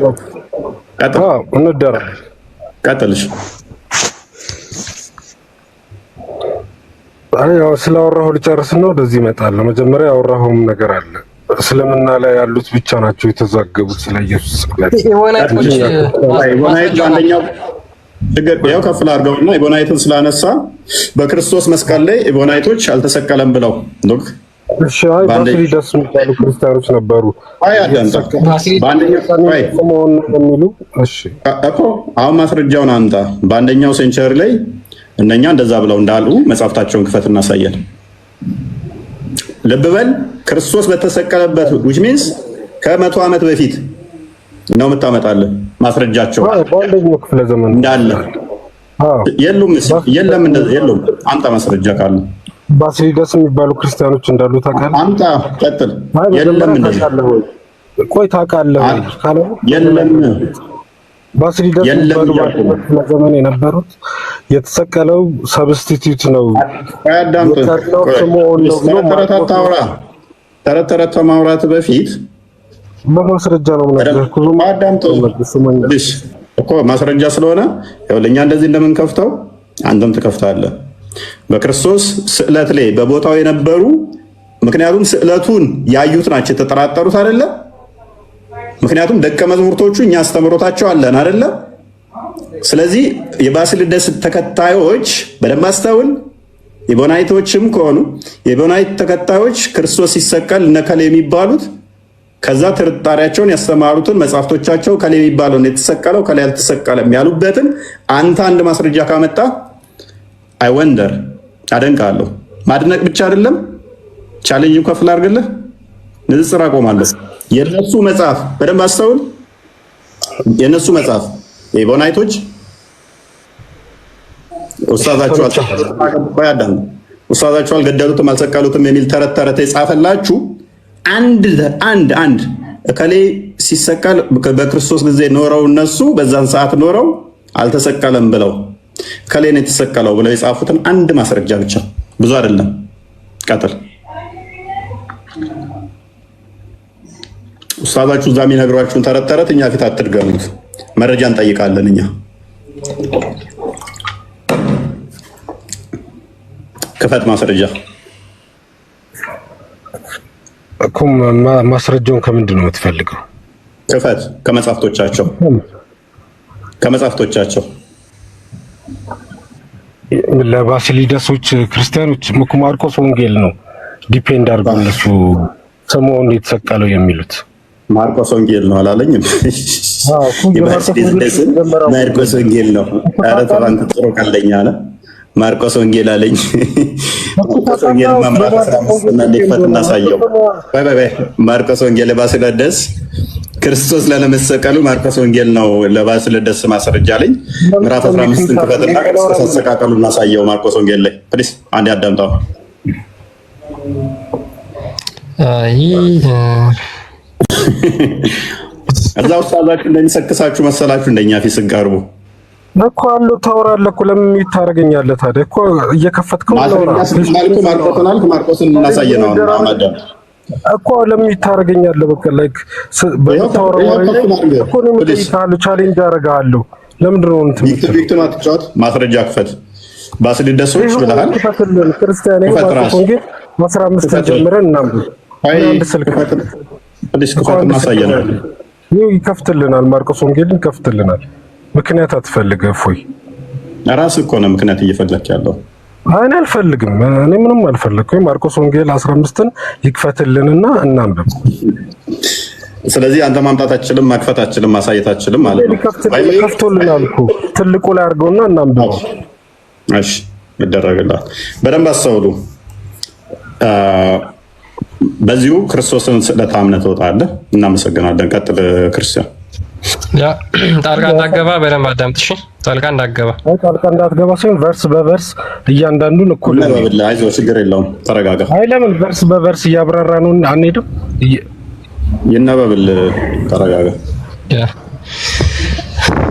ቀጥልሽ። ያው ስላወራሁ ልጨርስ ነው ወደዚህ እመጣለሁ። መጀመሪያ ያወራሁም ነገር አለ። እስልምና ላይ ያሉት ብቻ ናቸው የተዛገቡት ስለ ኢየሱስ ስቅለት። አንደኛው ያው ከፍል አድርገውና ኢቦናይትን ስላነሳ በክርስቶስ መስቀል ላይ ኢቦናይቶች አልተሰቀለም ብለው ሉክ እሺ፣ ባሲሊደስ የሚባሉ ክርስቲያኖች ነበሩ። አሁን ማስረጃውን አምጣ። በአንደኛው ሴንቸሪ ላይ እነኛ እንደዛ ብለው እንዳሉ መጽሐፍታቸውን ክፈት እናሳየን። ልብ በል ክርስቶስ በተሰቀለበት which means ከ100 ዓመት በፊት ነው የምታመጣለን ማስረጃቸው በአንደኛው ክፍለ ዘመን እንዳለ የሉም። አምጣ ማስረጃ ካለ ባሲሊደስ የሚባሉ ክርስቲያኖች እንዳሉ ታውቃለህ? አምጣ። ቀጥል። የለም እንደዚህ ቆይ ታውቃለህ? የለም ባሲሊደስ የሚባሉ ዘመን የነበሩት የተሰቀለው ሰብስቲቲዩት ነው። ተረት ማውራት በፊት በማስረጃ ነው እኮ ማስረጃ ስለሆነ ያው ለኛ እንደዚህ እንደምንከፍተው አንተም ትከፍታለህ። በክርስቶስ ስዕለት ላይ በቦታው የነበሩ ምክንያቱም ስዕለቱን ያዩት ናቸው የተጠራጠሩት አይደለ? ምክንያቱም ደቀ መዛሙርቶቹ እኛ አስተምሮታቸው አለን አይደለ? ስለዚህ የባሲሊደስ ተከታዮች በደንብ አስተውል። ኢቦናይቶችም ከሆኑ የኢቦናይት ተከታዮች ክርስቶስ ሲሰቀል ነከሌ የሚባሉት ከዛ ጥርጣሬያቸውን ያስተማሩትን መጽሐፍቶቻቸው ከሌ የሚባለው የተሰቀለው ከሌ ያልተሰቀለም ያሉበትን አንተ አንድ ማስረጃ ካመጣ አይ ወንደር አደንቃለሁ። ማድነቅ ብቻ አይደለም ቻሌንጅ ከፍል አድርግልህ ንጽጽር አቆማለሁ። የነሱ መጽሐፍ በደንብ አስተውል። የነሱ መጽሐፍ የኢቦናይቶች ኡስታዛቸው አልገደሉትም አልሰቀሉትም የሚል ተረት ተረት የጻፈላችሁ አንድ እከሌ ሲሰቀል በክርስቶስ ጊዜ ኖረው እነሱ በዛን ሰዓት ኖረው አልተሰቀለም ብለው እከሌን የተሰቀለው ብለው የጻፉትን አንድ ማስረጃ ብቻ ብዙ አይደለም። ቀጥል። ኡስታዛችሁ እዛ የሚነግሯችሁን ተረት ተረት እኛ ፊት አትድገሙት። መረጃ እንጠይቃለን እኛ። ክፈት ማስረጃ እኮ ማስረጃውን ከምንድን ነው የምትፈልገው? ክፈት። ከመጽሐፍቶቻቸው ለባሲሊደሶች ክርስቲያኖች ማርቆስ ወንጌል ነው ዲፔንድ አድርገው እነሱ ስምዖን የተሰቀለው የሚሉት ማርቆስ ወንጌል ነው አላለኝም? ማርቆስ ወንጌል ነው። ኧረ ተው አንተ ጥሩ ቀልደኛ ነህ። ማርቆስ ወንጌል አለኝ። ማርቆስ ወንጌል ምዕራፍ 15 እና እንዲፈት እናሳየው። ማርቆስ ወንጌል ለባሲሊደስ ክርስቶስ ለመሰቀሉ ማርቆስ ወንጌል ነው ለባሲሊደስ ማስረጃ አለኝ። ምዕራፍ 15 ክፈትና ክርስቶስ አሰቃቀሉ እናሳየው ማርቆስ ወንጌል ላይ ፕሊስ። አንዴ አዳምጣው። እዛ ኡስታዛችሁ እንደሚሰክሳችሁ መሰላችሁ እንደኛ ፊት ስጋርቡ እኮ አሉ ታወራለህ እኮ ለምን ታረገኛለህ ታዲያ? እኮ እየከፈትከው ነው ማርቆስን እናሳየ ነው አማዳ እኮ ለምን ታረገኛለህ? በቃ ላይክ በታወራው እኮ ነው የምጠይቅሃለሁ፣ ቻሌንጅ አደርግሃለሁ። ለምንድን ነው ቪክቲም አትጫወት? ማስረጃ ክፈት። ባሲሊደሶች ብለሃል። ክርስቲያኔ ማርቆስ ወንጌል 15 ጀምረን እናንብብ። አንድ ስልክ ክፈት እናሳየናል። ይከፍትልናል፣ ማርቆስ ወንጌልን ይከፍትልናል። ምክንያት አትፈልግም? እፎይ ራስህ እኮ ነው ምክንያት እየፈለክ ያለው። እኔ አልፈልግም። እኔ ምንም አልፈለኩም። ማርቆስ ወንጌል 15ን ይክፈትልንና እናንብብ። ስለዚህ አንተ ማምጣት አትችልም፣ መክፈት አትችልም፣ ማሳየት አትችልም ማለት ነው። ከፍቶልናል እኮ ትልቁ ላይ አድርገውና እናንብብ። እሺ ይደረግልሃል። በደንብ አስተውሉ። በዚሁ ክርስቶስን ስዕለት አምነህ ትወጣለህ። እናመሰግናለን። ቀጥል ክርስቲያን። ያ ጣልቃ እንዳትገባ በደንብ አዳምጥ። እሺ ጣልቃ እንዳትገባ ሳይሆን ቨርስ በቨርስ እያንዳንዱን እኩል አይዞህ፣ ችግር የለውም ተረጋጋ። አይ ለምን ቨርስ በቨርስ እያብራራ ነው አንሄድም? ይነበብል፣ ተረጋጋ።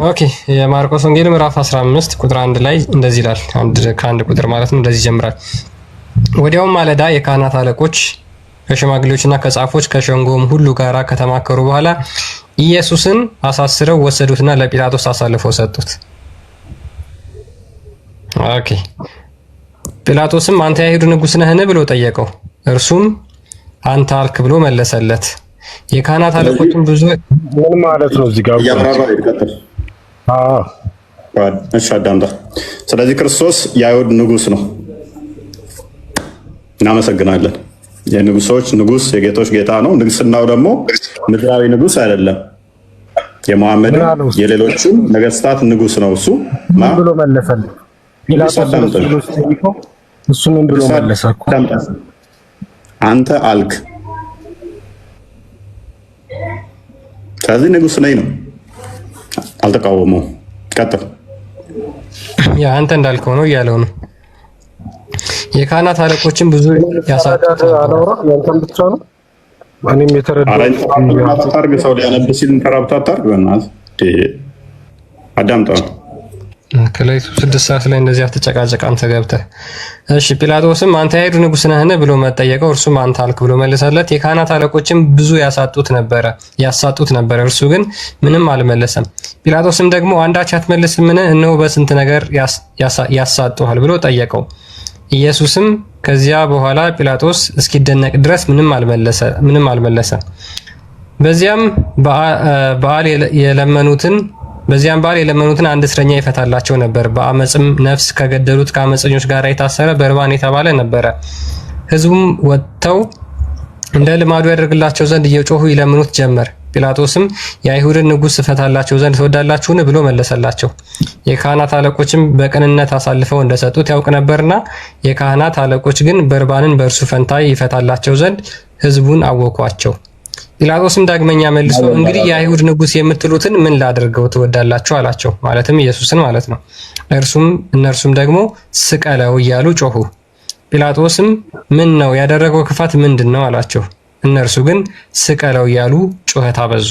ኦኬ የማርቆስ ወንጌል ምዕራፍ 15 ቁጥር 1 ላይ እንደዚህ ይላል። ከአንድ ቁጥር ማለት ነው እንደዚህ ይጀምራል። ወዲያውም ማለዳ የካህናት አለቆች ከሽማግሌዎችና ከጻፎች ከሸንጎም ሁሉ ጋር ከተማከሩ በኋላ ኢየሱስን አሳስረው ወሰዱትና ለጲላጦስ አሳልፈው ሰጡት። ኦኬ ጲላጦስም አንተ የአይሁድ ንጉሥ ነህን ብሎ ጠየቀው። እርሱም አንተ አልክ ብሎ መለሰለት። የካህናት አለቆችም ብዙ ምን ማለት ነው እዚህ ጋር ያብራራ ይቀጥል። እሺ አዳምጣ። ስለዚህ ክርስቶስ የአይሁድ ንጉሥ ነው። እናመሰግናለን። የንጉሶች ንጉሥ የጌቶች ጌታ ነው። ንግስናው ደግሞ ምድራዊ ንጉሥ አይደለም። የመሐመድ የሌሎችም ነገስታት ንጉሥ ነው። እሱ ምን ብሎ መለሰልህ? እሱ ምን ብሎ መለሰ? አንተ አልክ። ስለዚህ ንጉሥ ነኝ ነው። አልተቃወመውም። ቀጥል። ያ አንተ እንዳልከው ነው እያለው ነው። የካህናት አለቆችን ብዙ ያሳጡት ያንተን ብቻ ነው። እኔም የተረዳሁት ሰው ሊያነብ ሲል ተራብታታር በእናትህ አዳምጠው። ከሌሊቱ 6 ሰዓት ላይ እንደዚህ አትጨቃጨቅ አንተ ገብተህ። እሺ ጲላጦስም አንተ የአይሁድ ንጉሥ ነህን ብሎ መጠየቀው። እርሱም አንተ አልክ ብሎ መለሰለት። የካህናት አለቆችም ብዙ ያሳጡት ነበረ፣ እርሱ ግን ምንም አልመለሰም። ጲላጦስም ደግሞ አንዳች አትመልስምን? እነሆ በስንት ነገር ያሳጡሃል ብሎ ጠየቀው። ኢየሱስም ከዚያ በኋላ ጲላጦስ እስኪደነቅ ድረስ ምንም አልመለሰ። በዚያም በዓል የለመኑትን አንድ እስረኛ ይፈታላቸው ነበር። በአመፅም ነፍስ ከገደሉት ከአመፀኞች ጋር የታሰረ በርባን የተባለ ነበረ። ሕዝቡም ወጥተው እንደ ልማዱ ያደርግላቸው ዘንድ እየጮሁ ይለምኑት ጀመር። ጲላጦስም የአይሁድን ንጉሥ እፈታላቸው ዘንድ ትወዳላችሁን ብሎ መለሰላቸው። የካህናት አለቆችም በቅንነት አሳልፈው እንደሰጡት ያውቅ ነበርና፣ የካህናት አለቆች ግን በርባንን በእርሱ ፈንታ ይፈታላቸው ዘንድ ሕዝቡን አወኳቸው። ጲላጦስም ዳግመኛ መልሶ እንግዲህ የአይሁድ ንጉሥ የምትሉትን ምን ላደርገው ትወዳላችሁ አላቸው። ማለትም ኢየሱስን ማለት ነው። እነርሱም ደግሞ ስቀለው እያሉ ጮሁ። ጲላጦስም ምን ነው ያደረገው ክፋት ምንድን ነው አላቸው። እነርሱ ግን ስቀለው እያሉ ጩኸት አበዙ።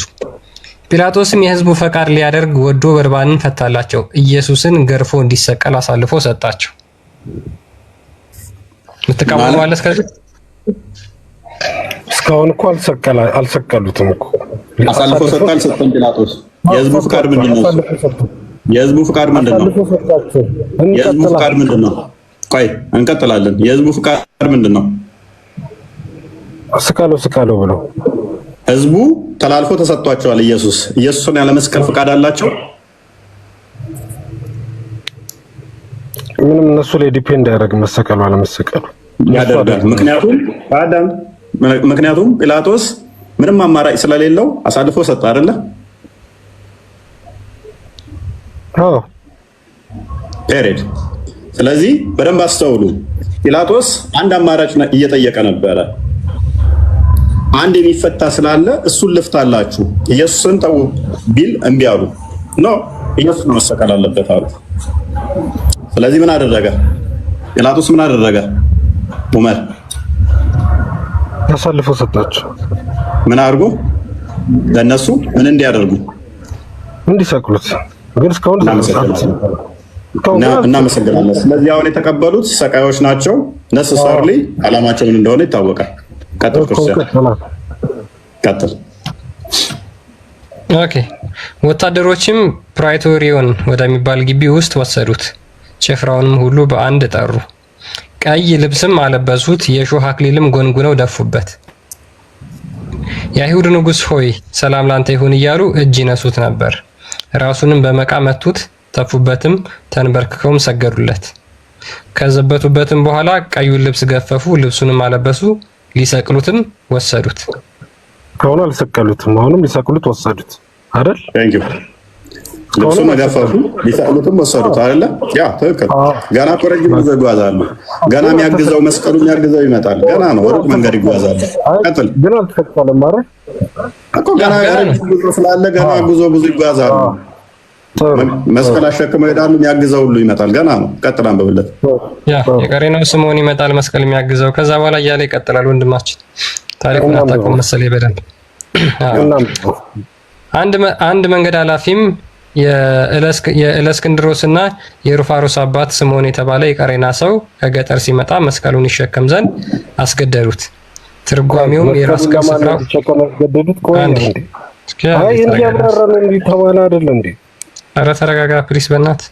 ፒላጦስም የሕዝቡ ፈቃድ ሊያደርግ ወዶ በርባንን ፈታላቸው። ኢየሱስን ገርፎ እንዲሰቀል አሳልፎ ሰጣቸው። ምትቀበሉ ማለት ከዚህ እስካሁን እኮ አልሰቀሉትም እኮ አሳልፎ ሰጣል። ሰጠን ጲላጦስ። የሕዝቡ ፈቃድ ምንድነው? የሕዝቡ ፈቃድ ምንድነው? የሕዝቡ ፈቃድ ምንድነው? ቆይ እንቀጥላለን። የሕዝቡ ፈቃድ ምንድነው? ስቀለው ብለው ሕዝቡ ተላልፎ ተሰጥቷቸዋል። ኢየሱስን ያለ መስቀል ፈቃድ አላቸው? ምንም እነሱ ላይ ዲፔንድ ያደርግ መሰቀሉ አለመሰቀሉ ያደርጋል። ምክንያቱም ጲላጦስ ምንም አማራጭ ስለሌለው አሳልፎ ሰጠ አይደለ? አዎ ፔሬድ። ስለዚህ በደንብ አስተውሉ። ጲላጦስ አንድ አማራጭ እየጠየቀ ነበረ። አንድ የሚፈታ ስላለ እሱን ልፍታላችሁ፣ ኢየሱስን ተው ቢል እምቢ አሉ። ኖ ኢየሱስ መሰቀል አለበት አሉ። ስለዚህ ምን አደረገ ጲላጦስ? ምን አደረገ ዑመር? አሳልፎ ሰጣቸው። ምን አድርጎ? ለነሱ ምን እንዲያደርጉ? እንዲሰቅሉት። ግን እስካሁን እናመሰግናለን። ስለዚህ አሁን የተቀበሉት ሰቃዮች ናቸው። ነሰሰርሊ ዓላማቸው ምን እንደሆነ ይታወቃል። ቀጥል። ኦኬ። ወታደሮችም ፕራይቶሪዮን ወደሚባል ግቢ ውስጥ ወሰዱት። ጭፍራውንም ሁሉ በአንድ ጠሩ። ቀይ ልብስም አለበሱት፣ የሾህ አክሊልም ጎንጉነው ደፉበት። የአይሁድ ንጉሥ ሆይ ሰላም ላንተ ይሁን እያሉ እጅ ይነሱት ነበር። ራሱንም በመቃ መቱት፣ ተፉበትም፣ ተንበርክከውም ሰገዱለት። ከዘበቱበትም በኋላ ቀዩን ልብስ ገፈፉ፣ ልብሱንም አለበሱ፣ ሊሰቅሉትም ወሰዱት። ከሆነ አልሰቀሉትም፣ አሁንም ሊሰቅሉት ወሰዱት አይደል? ቴንክ ዩ። ልብሱን ገፈፉ፣ ሊሰቅሉትም ወሰዱት አይደለ? ያ ትክክል። ገና እኮ ረጅም ጉዞ ይጓዛሉ። ገና የሚያግዘው መስቀሉ የሚያግዘው ይመጣል። ገና ነው፣ ሩቅ መንገድ ይጓዛሉ። ቀጥል። ግን አልተሰቀለም አይደል? እኮ ገና ጉዞ ስላለ ገና ጉዞ ብዙ ይጓዛሉ። መስቀል አሸክመው ይሄዳሉ። የሚያግዘው ሁሉ ይመጣል። ገና ነው። ቀጥል አንብብለት። የቀሬናው ስምዖን ይመጣል መስቀል የሚያግዘው። ከዛ በኋላ እያለ ይቀጥላል። ወንድማችን ታሪኩን አታውቅም መሰለኝ በደንብ። አንድ መንገድ ኃላፊም የእለእስክንድሮስና የሩፋሮስ አባት ስምዖን የተባለ የቀሬና ሰው ከገጠር ሲመጣ መስቀሉን ይሸከም ዘንድ አስገደዱት። ትርጓሜውም የራስ ቅል ስፍራው ኧረ ተረጋጋ ፕሊስ በእናትህ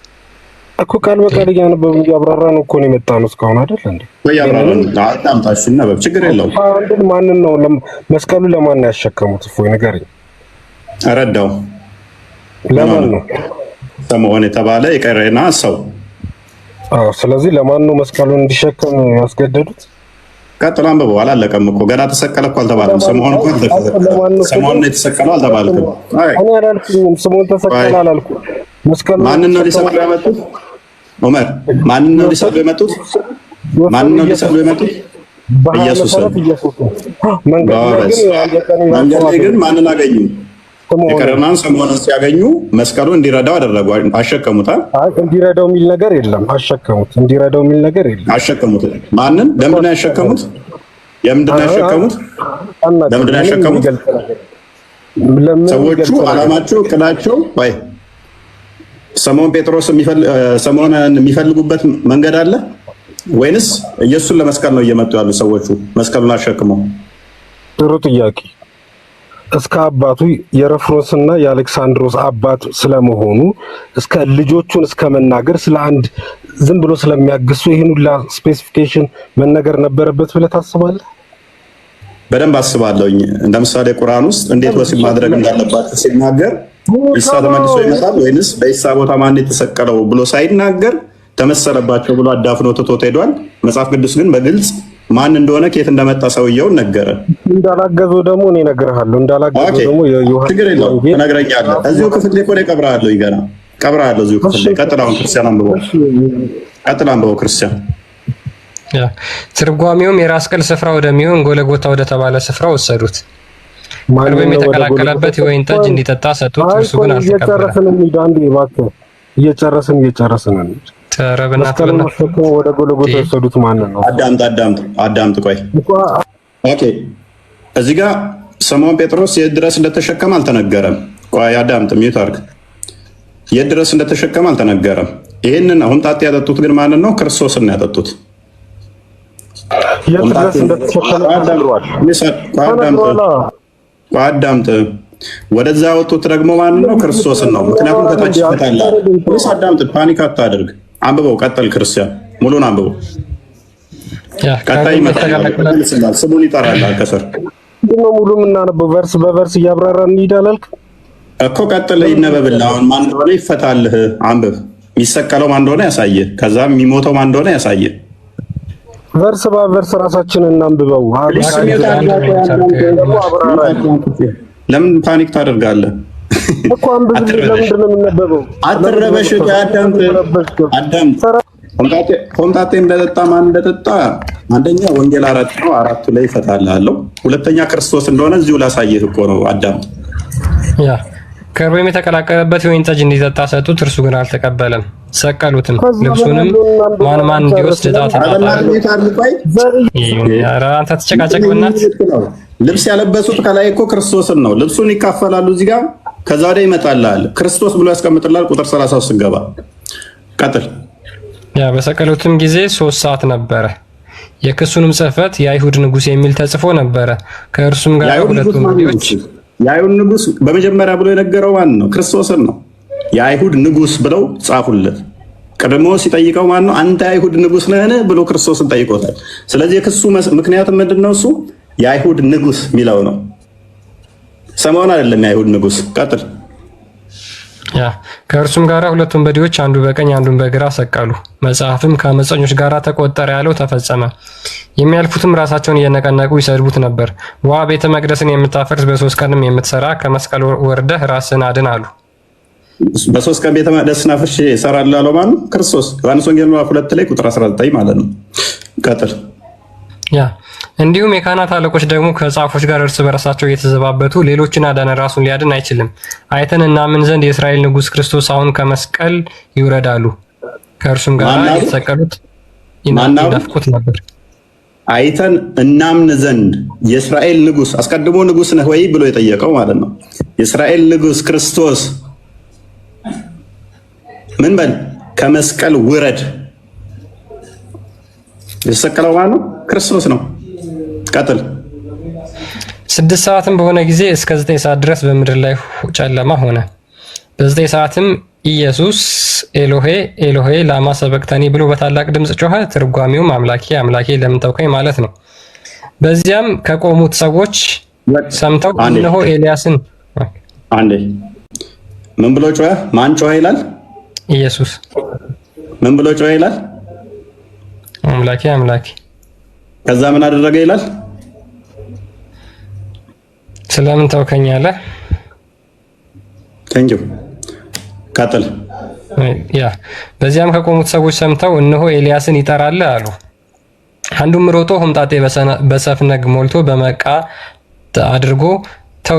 እኮ ቃል በቃል እያነበብን እያብራራን እኮ ነው የመጣነው እስካሁን አይደል እንዴ? አጣምጣሽና ችግር የለውም። ማንን ነው መስቀሉ ለማን ነው ያሸከሙት? እፎይ ንገረኝ። ረዳው ለማን ነው? ስምዖን የተባለ የቀሬና ሰው። ስለዚህ ለማን ነው መስቀሉን እንዲሸከም ያስገደዱት? ቀጥል አንብበው። አላለቀም እኮ ገና ተሰቀለ እኮ አልተባለም። ስምዖን እኮ ስምዖን ነው የተሰቀለው አልተባልክም። እኔ አላልኩም ስምዖን ተሰቀለ አላልኩም። መስቀሉ ማንን ነው ሊሰቅሉ የመጡት? ዑመር ማንን ነው ሊሰቅሉ የመጡት? ማንን ነው ሊሰቅሉ የመጡት? ኢየሱስ። መንገድ ላይ ግን ማንን አገኙ? የቀሬናን ስምዖንን ሲያገኙ መስቀሉ እንዲረዳው አደረጉ። አሸከሙታል። እንዲረዳው የሚል ነገር የለም። አሸከሙት። እንዲረዳው የሚል ነገር የለም። አሸከሙት። ማንን? ለምንድን ነው ያሸከሙት? ለምንድን ነው ያሸከሙት? ለምንድን ነው ያሸከሙት? ሰዎቹ ዓላማቸው እቅዳቸው ወይ ስምዖን ጴጥሮስ ስምዖንን የሚፈልጉበት መንገድ አለ ወይንስ ኢየሱስን ለመስቀል ነው እየመጡ ያሉ ሰዎቹ መስቀሉን አሸክመው? ጥሩ ጥያቄ። እስከ አባቱ የረፍሮስና የአሌክሳንድሮስ አባት ስለመሆኑ እስከ ልጆቹን እስከ መናገር ስለ አንድ ዝም ብሎ ስለሚያግሱ ይሄን ሁላ ስፔሲፊኬሽን መነገር ነበረበት ብለህ ታስባለህ? በደንብ አስባለሁኝ። እንደ ምሳሌ ቁርአን ውስጥ እንዴት ወሲብ ማድረግ እንዳለባቸው ሲናገር ኢሳ ተመልሶ ይመጣል ወይንስ በኢሳ ቦታ ማን የተሰቀለው ብሎ ሳይናገር ተመሰለባቸው ብሎ አዳፍኖ ትቶት ሄዷል። መጽሐፍ ቅዱስ ግን በግልጽ ማን እንደሆነ ከየት እንደመጣ ሰውየውን ነገረ። እንዳላገዘው ደግሞ እኔ እነግርሃለሁ። እንዳላገዘው ደግሞ ችግር የለውም ትነግረኛለህ። እዚሁ ክፍል ላይ ቆይ ቀብራለሁ። ይገና ቀብራለሁ እዚሁ ክፍል ላይ። ቀጥላውን ክርስቲያን አንብበው። ቀጥላ አንብበው ክርስቲያን። ትርጓሜውም የራስ ቅል ስፍራ ወደሚሆን ጎለጎታ ወደ ተባለ ስፍራ ወሰዱት። ቅርብም የተቀላቀለበት የወይን ጠጅ እንዲጠጣ ሰጡት። እርሱ ግን አልተቀበለም። እየጨረስን ወደ ጎለጎታ የወሰዱት ማንን ነው? አዳምጥ ቆይ። ኦኬ እዚህ ጋር ስምዖን ጴጥሮስ የት ድረስ እንደተሸከመ አልተነገረም። ቆይ አዳምጥ፣ ሚዩት አድርግ። የት ድረስ እንደተሸከመ አልተነገረም። ይህንን ሆምጣጤ ያጠጡት ግን ማንን ነው? ክርስቶስን ነው ያጠጡት። አዳምጥ። ወደዛ ያወጡት ደግሞ ማንን ነው? ክርስቶስን ነው። ምክንያቱም ከታች ይፈታል። አዳምጥ፣ ፓኒክ አታድርግ። አንብበው። ቀጥል ክርስቲያን፣ ሙሉን አንብበው። ቀጣይ ይመጣል፣ ስሙን ይጠራል ከስር። ሙሉ የምናነበው ቨርስ በቨርስ እያብራራ እንሂድ አላልክ እኮ? ቀጥል፣ ይነበብልህ። አሁን ማን እንደሆነ ይፈታልህ። አንብብ። የሚሰቀለው ማን እንደሆነ ያሳየህ፣ ከዛ የሚሞተው ማን እንደሆነ ያሳየህ። ቨርስ በቨርስ ራሳችንን እናንብበው። ለምን ፓኒክ ታደርጋለህ? አትረበሽ። ሆምጣጤ እንደጠጣ ማን እንደጠጣ አንደኛ ወንጌል 4 ነው፣ 4 ላይ ይፈታልሃለሁ። ሁለተኛ ክርስቶስ እንደሆነ እዚሁ ላሳየህ እኮ ነው። አዳምጥ። ከርቤም የተቀላቀለበት የወይን ጠጅ እንዲጠጣ ሰጡት፣ እርሱ ግን አልተቀበለም። ሰቀሉትም። ልብሱንም ማን እንዲወስድ ዕጣ ተጣጣሉ። አንተ ተጨቃጨቅ በእናትህ። ልብስ ያለበሱት ከላይ እኮ ክርስቶስን ነው። ልብሱን ይካፈላሉ እዚህ ጋር። ከዛ ወዲያ ይመጣልሃል ክርስቶስ ብሎ ያስቀምጥልሃል። ቁጥር 33 ስገባ ቀጥል። በሰቀሉትም ጊዜ 3 ሰዓት ነበረ። የክሱንም ጽሕፈት የአይሁድ ንጉሥ የሚል ተጽፎ ነበረ። ከእርሱም ጋር ሁለቱ ወንበዴዎች። የአይሁድ ንጉሥ በመጀመሪያ ብሎ የነገረው ማን ነው? ክርስቶስን ነው። የአይሁድ ንጉሥ ብለው ጻፉለት። ቀድሞ ሲጠይቀው ማን ነው? አንተ የአይሁድ ንጉሥ ነህን ብሎ ክርስቶስን ጠይቆታል። ስለዚህ የክሱ ምክንያቱም ምንድን ነው? እሱ የአይሁድ ንጉሥ የሚለው ነው። ስምዖን አይደለም የአይሁድ ንጉሥ። ቀጥል። ከእርሱም ጋር ሁለት ወንበዴዎች አንዱ በቀኝ አንዱን በግራ ሰቀሉ። መጽሐፍም ከአመፀኞች ጋር ተቆጠረ ያለው ተፈጸመ። የሚያልፉትም ራሳቸውን እየነቀነቁ ይሰድቡት ነበር። ዋ ቤተ መቅደስን የምታፈርስ በ3 ቀንም የምትሰራ ከመስቀል ወርደህ ራስን አድን አሉ። በ3 ቀን ቤተ መቅደስን አፍርሼ እሰራለሁ ያለው ማነው? ክርስቶስ። ዮሐንስ ወንጌል 2 ላይ ቁጥር 19 ማለት ነው። ቀጥል። እንዲሁም የካህናት አለቆች ደግሞ ከጻፎች ጋር እርስ በርሳቸው እየተዘባበቱ ሌሎችን አዳነ፣ ራሱን ሊያድን አይችልም፣ አይተን እናምን ዘንድ የእስራኤል ንጉሥ ክርስቶስ አሁን ከመስቀል ይውረዳሉ። ከእርሱም ጋር የተሰቀሉት ይናፍቁት ነበር። አይተን እናምን ዘንድ የእስራኤል ንጉሥ፣ አስቀድሞ ንጉሥ ነህ ወይ ብሎ የጠየቀው ማለት ነው። የእስራኤል ንጉሥ ክርስቶስ ምን በል ከመስቀል ውረድ። የተሰቀለው ማለት ነው ክርስቶስ ነው። ቀጥል። 6 ሰዓትም በሆነ ጊዜ እስከ 9 ሰዓት ድረስ በምድር ላይ ጨለማ ሆነ። በ9 ሰዓትም ኢየሱስ ኤሎሄ ኤሎሄ ላማ ሰበቅተኒ ብሎ በታላቅ ድምፅ ጮኸ። ትርጓሜውም አምላኬ አምላኬ ለምን ተውከኝ ማለት ነው። በዚያም ከቆሙት ሰዎች ሰምተው እነሆ ኤልያስን አንዴ ምን ብሎ ጮኸ? ማን ጮኸ ይላል? ኢየሱስ። ምን ብሎ ጮኸ ይላል? አምላኬ አምላኬ። ከዛ ምን አደረገ ይላል? ስለምን ተውከኝ አለ። ታንኪዩ። ቀጥል። ያ በዚያም ከቆሙት ሰዎች ሰምተው እነሆ ኤልያስን ይጠራል አሉ። አንዱም ሮጦ ሆምጣጤ በሰፍነግ ሞልቶ በመቃ አድርጎ ተው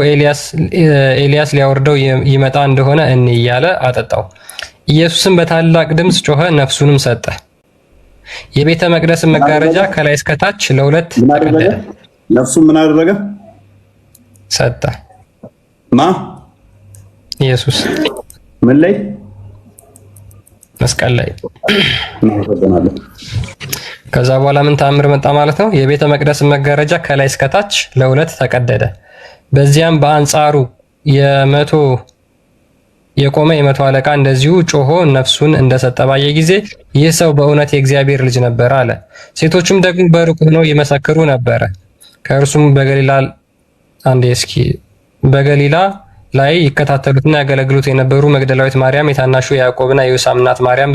ኤልያስ ሊያወርደው ይመጣ እንደሆነ እያለ አጠጣው። ኢየሱስም በታላቅ ድምፅ ጮኸ፣ ነፍሱንም ሰጠ። የቤተ መቅደስን መጋረጃ ከላይ እስከታች ለሁለት ተቀደደ። ነፍሱን ምን አደረገ? ሰጠ። ማ? ኢየሱስ። ምን ላይ? መስቀል ላይ። ከዛ በኋላ ምን ተአምር መጣ ማለት ነው? የቤተ መቅደስን መጋረጃ ከላይ እስከታች ለሁለት ተቀደደ። በዚያም በአንጻሩ የቆመ የመቶ አለቃ እንደዚሁ ጮሆ ነፍሱን እንደሰጠ ባየ ጊዜ ይህ ሰው በእውነት የእግዚአብሔር ልጅ ነበር አለ። ሴቶቹም ደግሞ በሩቅ ሆነው ይመሰክሩ ነበረ። ከእርሱም በገሊላ ላይ ይከታተሉትና ያገለግሉት የነበሩ መግደላዊት ማርያም፣ የታናሹ ያዕቆብና የዮሳም እናት ማርያም፣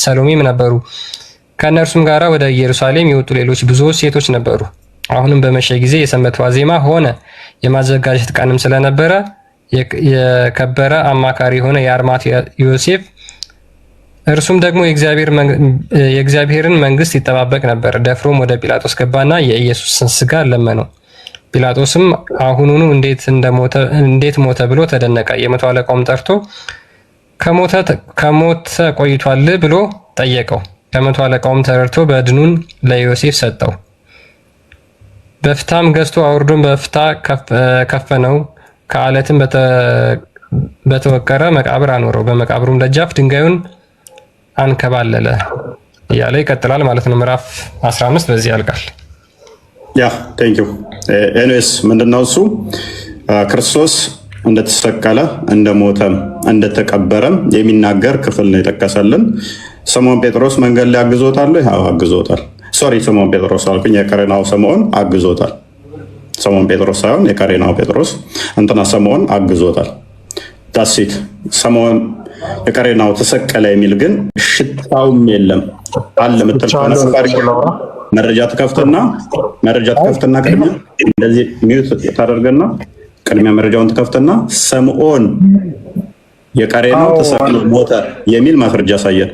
ሰሎሜም ነበሩ። ከእነርሱም ጋር ወደ ኢየሩሳሌም የወጡ ሌሎች ብዙዎች ሴቶች ነበሩ። አሁንም በመሸ ጊዜ የሰንበት ዋዜማ ሆነ። የማዘጋጀት ቀንም ስለነበረ የከበረ አማካሪ የሆነ የአርማት ዮሴፍ እርሱም ደግሞ የእግዚአብሔርን መንግስት ይጠባበቅ ነበር። ደፍሮም ወደ ጲላጦስ ገባና የኢየሱስን ስጋ ለመነው። ጲላጦስም አሁኑኑ እንዴት ሞተ ብሎ ተደነቀ። የመቶ አለቃውም ጠርቶ ከሞተ ቆይቷል ብሎ ጠየቀው። ከመቶ አለቃውም ተረድቶ በድኑን ለዮሴፍ ሰጠው። በፍታም ገዝቶ አውርዶን በፍታ ከፈነው። ከአለትም በተወቀረ መቃብር አኖረው። በመቃብሩም ደጃፍ ድንጋዩን አንከባለለ እያለ ይቀጥላል ማለት ነው። ምዕራፍ 15 በዚህ ያልቃል። ያ ቴንኪው። ኤኒዌይስ ምንድነው እሱ ክርስቶስ እንደተሰቀለ እንደሞተም እንደተቀበረም የሚናገር ክፍል ነው የጠቀሰልን። ስምዖን ጴጥሮስ መንገድ ላይ አግዞታል። አግዞታል። ሶሪ ስምዖን ጴጥሮስ አልኩኝ። የቀሬናው ስምዖን አግዞታል። ስምዖን ጴጥሮስ ሳይሆን የቀሬናው ጴጥሮስ ስምዖን አግዞታል። ዳሲት ስምዖን የቀሬናው ተሰቀለ የሚል ግን ሽታውም የለም አለ ምትል መረጃ ትከፍትና ቅድሚያ እንደዚህ ሚዩት ታደርገና ቅድሚያ መረጃውን ትከፍትና ስምዖን የቀሬናው ተሰቅሎ ሞተ የሚል ማስረጃ ያሳያል።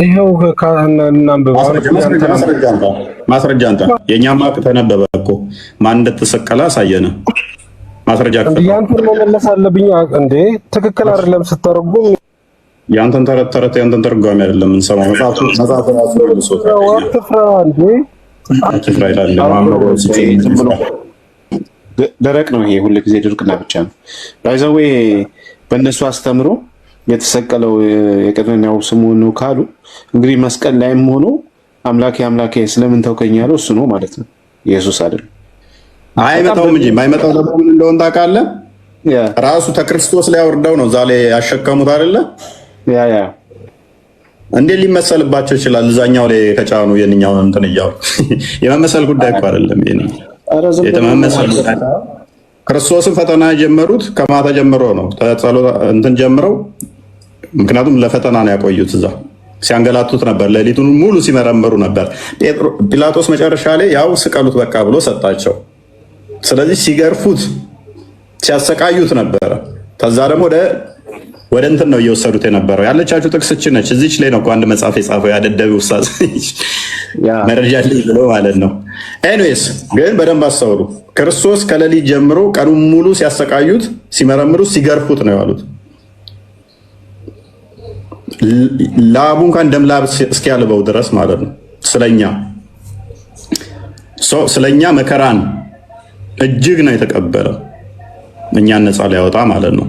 ይሄው ማስረጃ አንተ የኛም አቅ ተነበበ እኮ ማን እንደተሰቀለ አሳየነ። ማስረጃ ያንተን መመለስ አለብኝ እንዴ? ትክክል አይደለም ስተረጉም ያንተን ተረት ያንተን ተርጓሚ አይደለም እንሰማው። መጽሐፉ ራሱ ደረቅ ነው። ይሄ ሁሉ ጊዜ ድርቅና ብቻ ነው። ባይዘዌ በእነሱ አስተምሮ የተሰቀለው የቀሬናው ስምዖን ነው ካሉ እንግዲህ መስቀል ላይም ሆኖ አምላኬ አምላኬ ስለምን ተውከኝ ያለው እሱ ነው ማለት ነው፣ ኢየሱስ አይደለም። አይመጣውም እንጂ የማይመጣው ደግሞ ምን እንደሆነ ታውቃለህ? ራሱ ተክርስቶስ ላይ አውርደው ነው እዛ ላይ ያሸከሙት አይደለ? እንዴት ሊመሰልባቸው ይችላል? እዛኛው ላይ ከጫኑ የኛውን እንትን እያሉ የመመሰል ጉዳይ እኮ አይደለም። የተመመሰል ክርስቶስን ፈተና የጀመሩት ከማታ ጀምሮ ነው እንትን ጀምረው፣ ምክንያቱም ለፈተና ነው ያቆዩት። እዛ ሲያንገላቱት ነበር፣ ሌሊቱን ሙሉ ሲመረምሩ ነበር። ጲላጦስ መጨረሻ ላይ ያው ስቀሉት በቃ ብሎ ሰጣቸው። ስለዚህ ሲገርፉት ሲያሰቃዩት ነበረ። ከዛ ደግሞ ወደ እንትን ነው እየወሰዱት የነበረው። ያለቻችሁ ጥቅስ እች ነች። እዚች ላይ ነው አንድ መጽሐፍ የጻፈው ያደደቢ ውስጥ መረጃ ልኝ ብሎ ማለት ነው። ኤኒዌይስ ግን በደንብ አስተውሉ። ክርስቶስ ከሌሊት ጀምሮ ቀኑን ሙሉ ሲያሰቃዩት፣ ሲመረምሩት፣ ሲገርፉት ነው ያሉት። ላቡ እንኳን ደም ላብ እስኪያልበው ድረስ ማለት ነው። ስለኛ መከራን እጅግ ነው የተቀበለው፣ እኛን ነፃ ሊያወጣ ማለት ነው።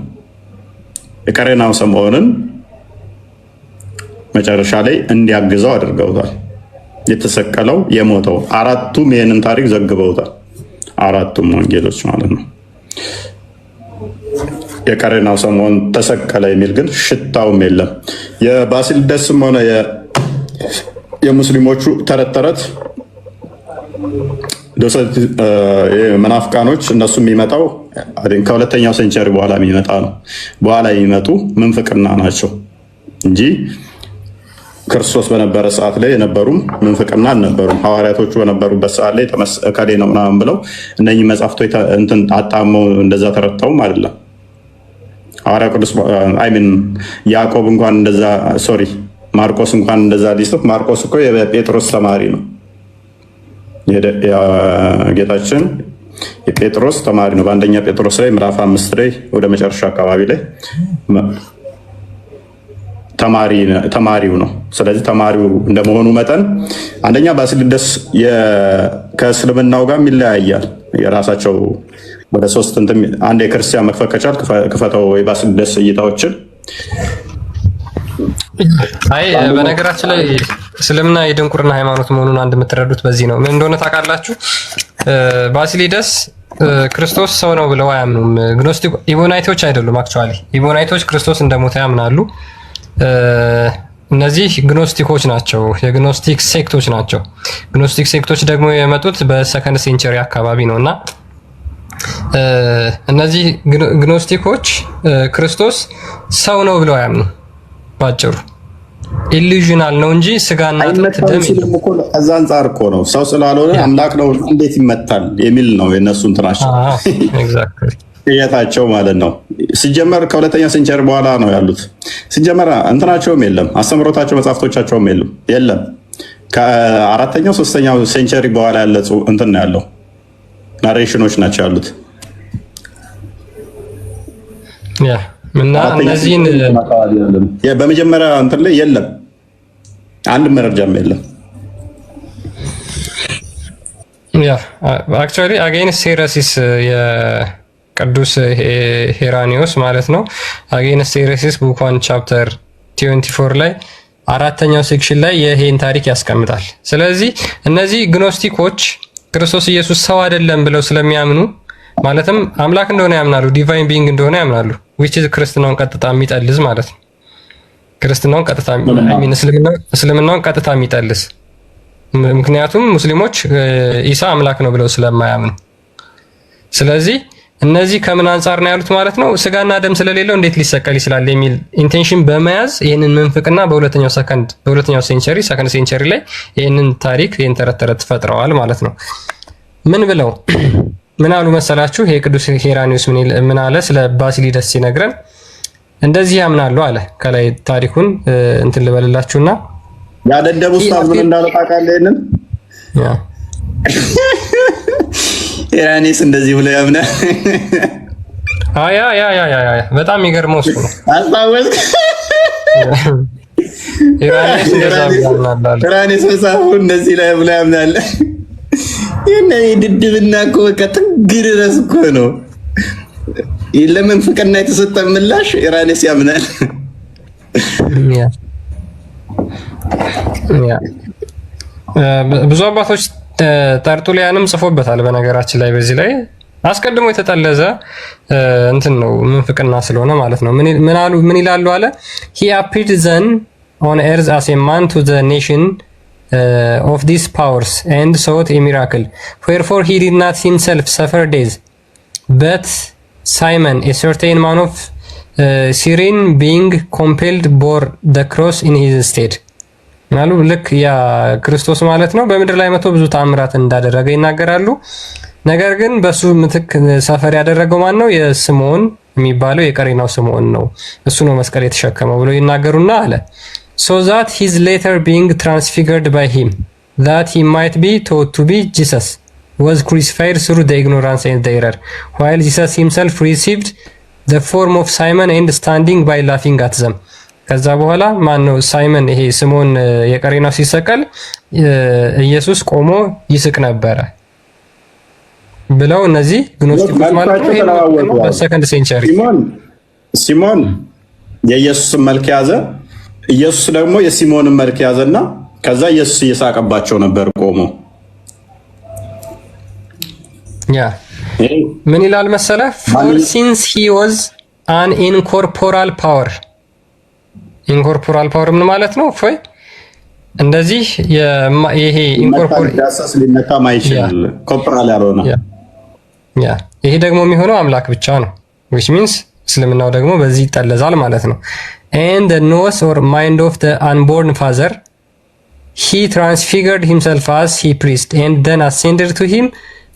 የቀሬናው ስምዖንን መጨረሻ ላይ እንዲያግዘው አድርገውታል። የተሰቀለው የሞተው አራቱም ይህንን ታሪክ ዘግበውታል። አራቱም ወንጌሎች ማለት ነው። የቀሬናው ስምዖን ተሰቀለ የሚል ግን ሽታውም የለም። የባሲልደስም ሆነ የሙስሊሞቹ ተረት ተረት መናፍቃኖች እነሱ የሚመጣው ከሁለተኛው ሴንቸሪ በኋላ የሚመጣ ነው። በኋላ የሚመጡ ምንፍቅና ናቸው እንጂ ክርስቶስ በነበረ ሰዓት ላይ የነበሩም ምንፍቅና አልነበሩም። ሐዋርያቶቹ በነበሩበት ሰዓት ላይ ከሌ ነው ምናምን ብለው እነኚህ መጽሐፍቶች አጣመው እንደዛ ተረድተውም አይደለም። ሐዋርያ ቅዱስ ያዕቆብ እንኳን እንደዛ ማርቆስ እንኳን እንደዛ ሊጽፍ፣ ማርቆስ እኮ የጴጥሮስ ተማሪ ነው። ጌታችን የጴጥሮስ ተማሪ ነው። በአንደኛ ጴጥሮስ ላይ ምዕራፍ 5 ላይ ወደ መጨረሻ አካባቢ ላይ ተማሪው ነው። ስለዚህ ተማሪው እንደመሆኑ መጠን አንደኛ ባሲልደስ ከእስልምናው ጋር ይለያያል። የራሳቸው ወደ 3 አንድ የክርስቲያን መክፈት ከቻል ክፈተው የባሲልደስ እይታዎችን። አይ በነገራችን ላይ እስልምና የድንቁርና ሃይማኖት መሆኑን አንድ የምትረዱት በዚህ ነው። ምን እንደሆነ ታውቃላችሁ? ባሲሊደስ ክርስቶስ ሰው ነው ብለው አያምኑም። ኢቦናይቶች አይደሉም። አክቹአሊ ኢቦናይቶች ክርስቶስ እንደሞተ ያምናሉ። እነዚህ ግኖስቲኮች ናቸው። የግኖስቲክ ሴክቶች ናቸው። ግኖስቲክ ሴክቶች ደግሞ የመጡት በሰከንድ ሴንቸሪ አካባቢ ነው እና እነዚህ ግኖስቲኮች ክርስቶስ ሰው ነው ብለው አያምኑ። ባጭሩ ኢሉዥናል ነው እንጂ ስጋና አጥንት ደም ሲልም እኮ ከዛ አንጻር እኮ ነው ሰው ስላልሆነ አምላክ ነው እንዴት ይመታል የሚል ነው የነሱ እንትናቸው። ኤግዛክትሊ የታቸው ማለት ነው። ሲጀመር ከሁለተኛ ሴንቸሪ በኋላ ነው ያሉት። ሲጀመር እንትናቸውም የለም፣ አስተምሮታቸው መጽሐፍቶቻቸውም የለም። ከአራተኛው ሶስተኛው ሴንቸሪ በኋላ ያለ እንትን ነው ያለው፣ ናሬሽኖች ናቸው ያሉት። ያ እና እነዚህን በመጀመሪያ እንትን ላይ የለም፣ አንድ መረጃም የለም። ያ አክቹአሊ አጌንስት ሄረሲስ የቅዱስ ሄራኒዮስ ማለት ነው። አጌንስት ሄረሲስ ቡክ 1 ቻፕተር 24 ላይ አራተኛው ሴክሽን ላይ ይሄን ታሪክ ያስቀምጣል። ስለዚህ እነዚህ ግኖስቲኮች ክርስቶስ ኢየሱስ ሰው አይደለም ብለው ስለሚያምኑ ማለትም አምላክ እንደሆነ ያምናሉ፣ ዲቫይን ቢንግ እንደሆነ ያምናሉ። which is ክርስትናውን ቀጥታ የሚጠልዝ ማለት ነው። ክርስትናውን ቀጥታ እስልምናውን ቀጥታ የሚጠልዝ ምክንያቱም ሙስሊሞች ኢሳ አምላክ ነው ብለው ስለማያምኑ። ስለዚህ እነዚህ ከምን አንጻር ነው ያሉት ማለት ነው? ስጋና ደም ስለሌለው እንዴት ሊሰቀል ይችላል የሚል ኢንቴንሽን በመያዝ ይህንን መንፍቅና በሁለተኛው ሴንቸሪ ሰከንድ ሴንቸሪ ላይ ይህንን ታሪክ ይህን ተረት ፈጥረዋል ማለት ነው። ምን ብለው ምን አሉ መሰላችሁ? ይሄ ቅዱስ ሄራኒዮስ ምን አለ? ስለ ባሲሊደስ ሲነግረን እንደዚህ ያምናሉ አለ። ከላይ ታሪኩን እንትን ልበልላችሁና ያደደቡ ኡስታዝ ምን እንዳለ ታውቃለህ? ይሄንን ሄራኒዮስ እንደዚህ ብሎ ያምናል። ያ በጣም የሚገርመው እሱ ነው። አስታወስክ? ሄራኒዮስ መጽሐፉ እንደዚህ ላይ ብሎ ያምናል። የኔ ድድብና እኮ በቃ ጥግ ድረስ እኮ ነው። ለመንፍቅና የተሰጠ ምላሽ ሄራኒዮስ ያምናል። ብዙ አባቶች ጠርጡሊያንም ጽፎበታል። በነገራችን ላይ በዚህ ላይ አስቀድሞ የተጠለዘ እንትን ነው ምንፍቅና ስለሆነ ማለት ነው። ምን ይላሉ አለ? he appeared then on earth as a man to the nation of these powers and sought a miracle, wherefore he did not himself suffer death, but Simon, a certain man of Cyrene, being compelled, bore the cross in his stead. ማሉ ልክ ያ ክርስቶስ ማለት ነው በምድር ላይ መጥቶ ብዙ ተአምራት እንዳደረገ ይናገራሉ። ነገር ግን በሱ ምትክ ሰፈር ያደረገው ማን ነው? የስምዖን የሚባለው የቀሬናው ስምዖን ነው። እሱ ነው መስቀል የተሸከመው ብሎ ይናገሩና አለ so that his later being transfigured by him, that he might be taught to be Jesus was crucified through the ignorance and the error, while Jesus himself received the form of Simon and standing by laughing at them. ከዛ በኋላ ማን ነው ሳይመን ይሄ ስምዖን የቀሬናው ሲሰቀል ኢየሱስ ቆሞ ይስቅ ነበረ ብለው እነዚህ ግኖስቲኮች ማለት ነው በሰከንድ ሴንቸሪ ሲሞን የኢየሱስን መልክ ያዘ፣ ኢየሱስ ደግሞ የሲሞንን መልክ ያዘና ከዛ ኢየሱስ እየሳቀባቸው ነበር ቆሞ። ያ ምን ይላል መሰለ for since he was an incorporeal power ኢንኮርፖራል ፓወር ምን ማለት ነው? ፎይ እንደዚህ ይሄ ኢንኮርፖራል ዳሰስ ሊነካ ማይችል ኮርፖራል ያልሆነ ያ ይሄ ደግሞ የሚሆነው አምላክ ብቻ ነው which means እስልምናው ደግሞ በዚህ ይጠለዛል ማለት ነው። and the nose or mind of the unborn father he transfigured himself as he preached and then ascended to him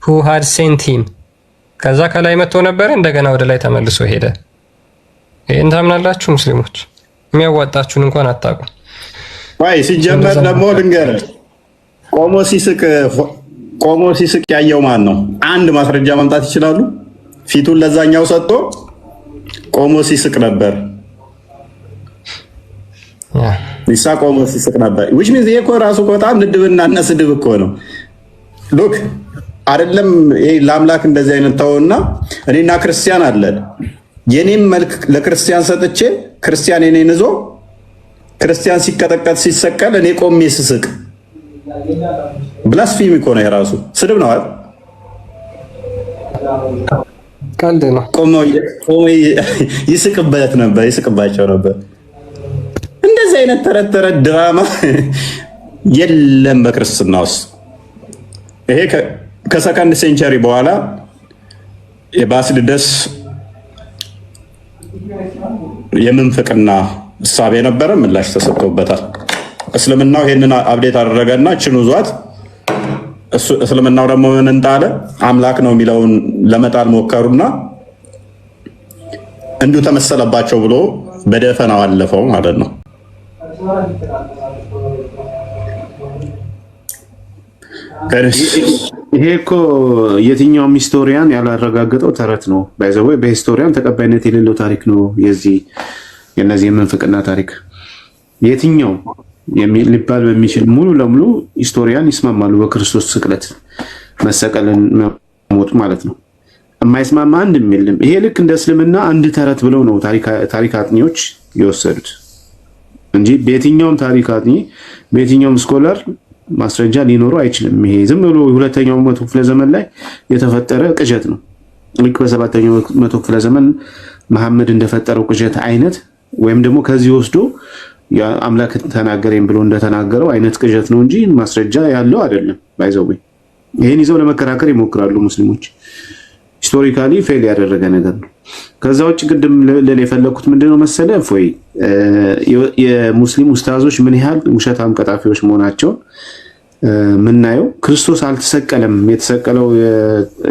who had sent him ከዛ ከላይ መጥቶ ነበር እንደገና ወደ ላይ ተመልሶ ሄደ። ይሄን ታምናላችሁ ሙስሊሞች? የሚያዋጣችሁን እንኳን አታውቁ። ወይ ሲጀመር ደግሞ ልንገርህ ቆሞ ሲስቅ ያየው ማን ነው? አንድ ማስረጃ ማምጣት ይችላሉ? ፊቱን ለዛኛው ሰጥቶ ቆሞ ሲስቅ ነበር። ሊሳ ቆሞ ሲስቅ ነበር which means ይሄ እኮ ራሱ በጣም ንድብና ስድብ እኮ ነው። ሉክ አይደለም ይሄ ለአምላክ እንደዚህ አይነት ተውና እኔና ክርስቲያን አለን የኔም መልክ ለክርስቲያን ሰጥቼ ክርስቲያን የኔን ይዞ ክርስቲያን ሲቀጠቀጥ ሲሰቀል እኔ ቆሜ ስስቅ ብላስፊሚ እኮ ነው። የራሱ ስድብ ነው አይደል? ቀልድ ነው። ቆሞ ይስቅባቸው ነበር። እንደዚህ አይነት ተረት ድራማ የለም በክርስትና ውስጥ። ይሄ ከሰከንድ ሴንቸሪ በኋላ የባስልደስ የምንፍቅና እሳቤ ነበረ፣ ምላሽ ተሰጥቶበታል። እስልምናው ይሄንን አብዴት አደረገና እችን ውዟት እስልምናው ደግሞ ምን እንጣለ አምላክ ነው የሚለውን ለመጣል ሞከሩና እንዲሁ ተመሰለባቸው ብሎ በደፈናው አለፈው ማለት ነው። ይሄ እኮ የትኛውም ሂስቶሪያን ያላረጋገጠው ተረት ነው። ባይዘው በሂስቶሪያን ተቀባይነት የሌለው ታሪክ ነው። የነዚህ የምንፍቅና ታሪክ የትኛው ሊባል በሚችል ሙሉ ለሙሉ ሂስቶሪያን ይስማማሉ በክርስቶስ ስቅለት መሰቀልን መሞት ማለት ነው። የማይስማማ አንድም የለም። ይሄ ልክ እንደ እስልምና አንድ ተረት ብለው ነው ታሪክ አጥኚዎች የወሰዱት እንጂ በየትኛውም ታሪክ አጥኚ በየትኛውም ስኮላር ማስረጃ ሊኖረው አይችልም። ይሄ ዝም ብሎ ሁለተኛው መቶ ክፍለ ዘመን ላይ የተፈጠረ ቅዠት ነው። ልክ በሰባተኛው መቶ ክፍለ ዘመን መሐመድ እንደፈጠረው ቅዠት አይነት ወይም ደግሞ ከዚህ ወስዶ አምላክ ተናገረኝ ብሎ እንደተናገረው አይነት ቅዠት ነው እንጂ ማስረጃ ያለው አይደለም። ባይዘው ይሄን ይዘው ለመከራከር ይሞክራሉ ሙስሊሞች። ሂስቶሪካሊ ፌል ያደረገ ነገር ነው። ከዛ ውጭ ቅድም ለሌላ የፈለኩት ምንድነው መሰለ ፎይ የሙስሊም ኡስታዞች ምን ያህል ውሸታም ቀጣፊዎች መሆናቸው ምናየው። ክርስቶስ አልተሰቀለም የተሰቀለው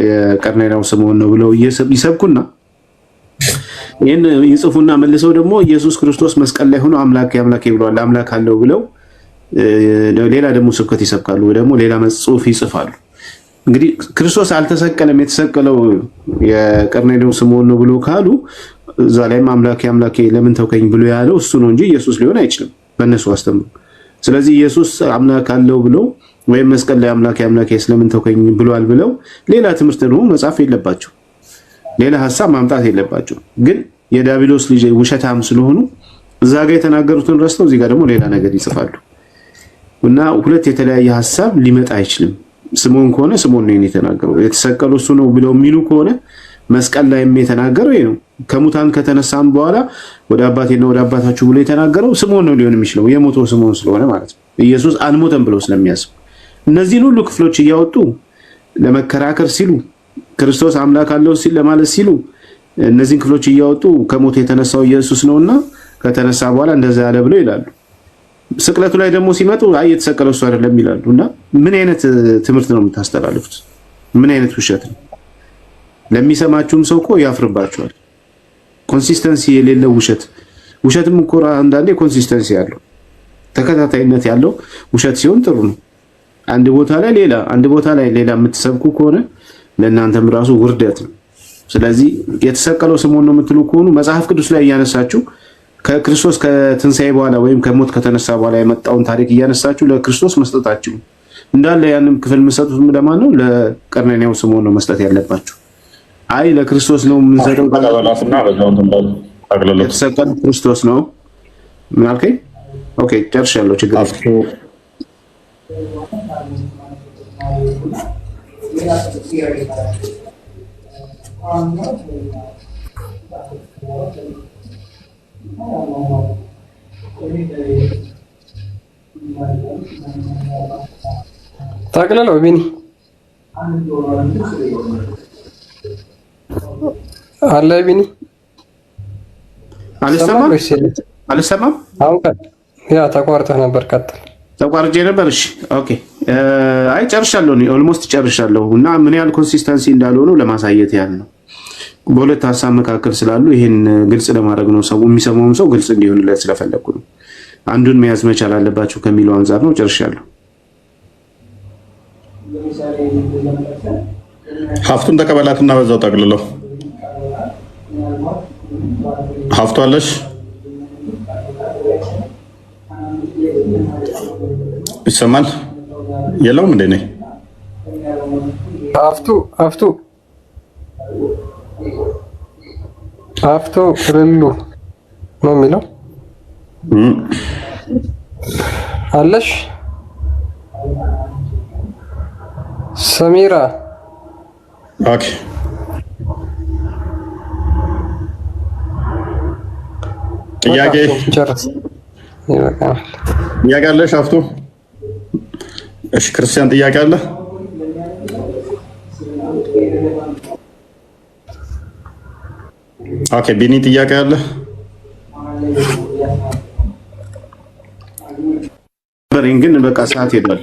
የቀርኔናው ስምዖን ነው ብለው ይሰብኩና ይሄን ይጽፉና መልሰው ደግሞ ኢየሱስ ክርስቶስ መስቀል ላይ ሆኖ አምላክ ብለዋል አምላክ አለው ብለው ሌላ ደግሞ ስብከት ይሰብካሉ ወይ ደግሞ ሌላ ጽሑፍ ይጽፋሉ። እንግዲህ ክርስቶስ አልተሰቀለም የተሰቀለው የቀርኔናው ስምዖን ነው ብሎ ካሉ እዛ ላይም አምላኬ ለምን ተውከኝ ብሎ ያለው እሱ ነው እንጂ ኢየሱስ ሊሆን አይችልም በእነሱ አስተምሮ። ስለዚህ ኢየሱስ አምላክ አለው ብሎ ወይም መስቀል ላይ አምላኬ ስለምን ተውከኝ ብሏል ብለው ሌላ ትምህርት ደግሞ መጻፍ የለባቸው፣ ሌላ ሐሳብ ማምጣት የለባቸው። ግን የዳቢሎስ ልጅ ውሸታም ስለሆኑ እዛ ጋር የተናገሩትን ረስተው እዚህ ጋር ደግሞ ሌላ ነገር ይጽፋሉ እና ሁለት የተለያየ ሐሳብ ሊመጣ አይችልም። ስምዖን ከሆነ ስምዖን ነው የተናገረው፣ የተሰቀለው እሱ ነው ብለው የሚሉ ከሆነ መስቀል ላይ የተናገረው ይሄ ነው። ከሙታን ከተነሳም በኋላ ወደ አባቴና ወደ አባታችሁ ብሎ የተናገረው ስምዖን ነው ሊሆን የሚችለው የሞተው ስምዖን ስለሆነ ማለት ነው። ኢየሱስ አልሞተም ብለው ስለሚያስቡ እነዚህን ሁሉ ክፍሎች እያወጡ ለመከራከር ሲሉ ክርስቶስ አምላክ አለው ሲል ለማለት ሲሉ እነዚህን ክፍሎች እያወጡ ከሞት የተነሳው ኢየሱስ ነውና ከተነሳ በኋላ እንደዛ ያለ ብለው ይላሉ። ስቅለቱ ላይ ደግሞ ሲመጡ አይ የተሰቀለው እሱ አይደለም ይላሉ። እና ምን አይነት ትምህርት ነው የምታስተላልፉት? ምን አይነት ውሸት ነው? ለሚሰማችሁም ሰው እኮ ያፍርባችኋል። ኮንሲስተንሲ የሌለው ውሸትም እኮ አንዳንዴ ኮንሲስተንሲ ያለው ተከታታይነት ያለው ውሸት ሲሆን ጥሩ ነው። አንድ ቦታ ላይ ሌላ አንድ ቦታ ላይ ሌላ የምትሰብኩ ከሆነ ለእናንተም ራሱ ውርደት ነው። ስለዚህ የተሰቀለው ስምዖን ነው የምትሉ ከሆኑ መጽሐፍ ቅዱስ ላይ እያነሳችሁ ከክርስቶስ ከትንሣኤ በኋላ ወይም ከሞት ከተነሳ በኋላ የመጣውን ታሪክ እያነሳችሁ ለክርስቶስ መስጠታችሁ እንዳለ ያንም ክፍል የምትሰጡት ለማን ነው? ለቀርኔሌው ስምዖን ነው መስጠት ያለባችሁ። አይ ለክርስቶስ ነው የምንሰጠው የተሰቀለው ክርስቶስ ነው። ምን አልከኝ? ኦኬ ጨርሻለሁ። ችግር ጠቅልለው ቢኒ አለ ቢኒ አልሰማም። አሁን ያ ተቋርጠህ ነበር። ቀጥል። ተቋርጬ ነበር። እሺ ኦኬ። አይ ጨርሻለሁ። ኦልሞስት ጨርሻለሁ እና ምን ያህል ኮንሲስተንሲ እንዳልሆኑ ለማሳየት ያህል ነው። በሁለት ሀሳብ መካከል ስላሉ ይሄን ግልጽ ለማድረግ ነው። ሰው የሚሰማውም ሰው ግልጽ እንዲሆንለት ስለፈለኩ ነው። አንዱን መያዝ መቻል አለባቸው ከሚለው አንፃር ነው። ጨርሻለሁ። ሀፍቱን ተቀበላትና በዛው ጠቅልለው። ሀፍቱ አለሽ? ይሰማል? የለውም እንዴ? ነኝ ሀፍቱ ክልሉ ነው የሚለው አለሽ? ሰሚራ ኦኬ። ጥያቄ ጥያቄ አለሽ ሀፍቱ? እሺ ክርስቲያን ጥያቄ አለ? ኦኬ ቢኒ ጥያቄ አለ? ግን በቃ ሰዓት ሄዷል።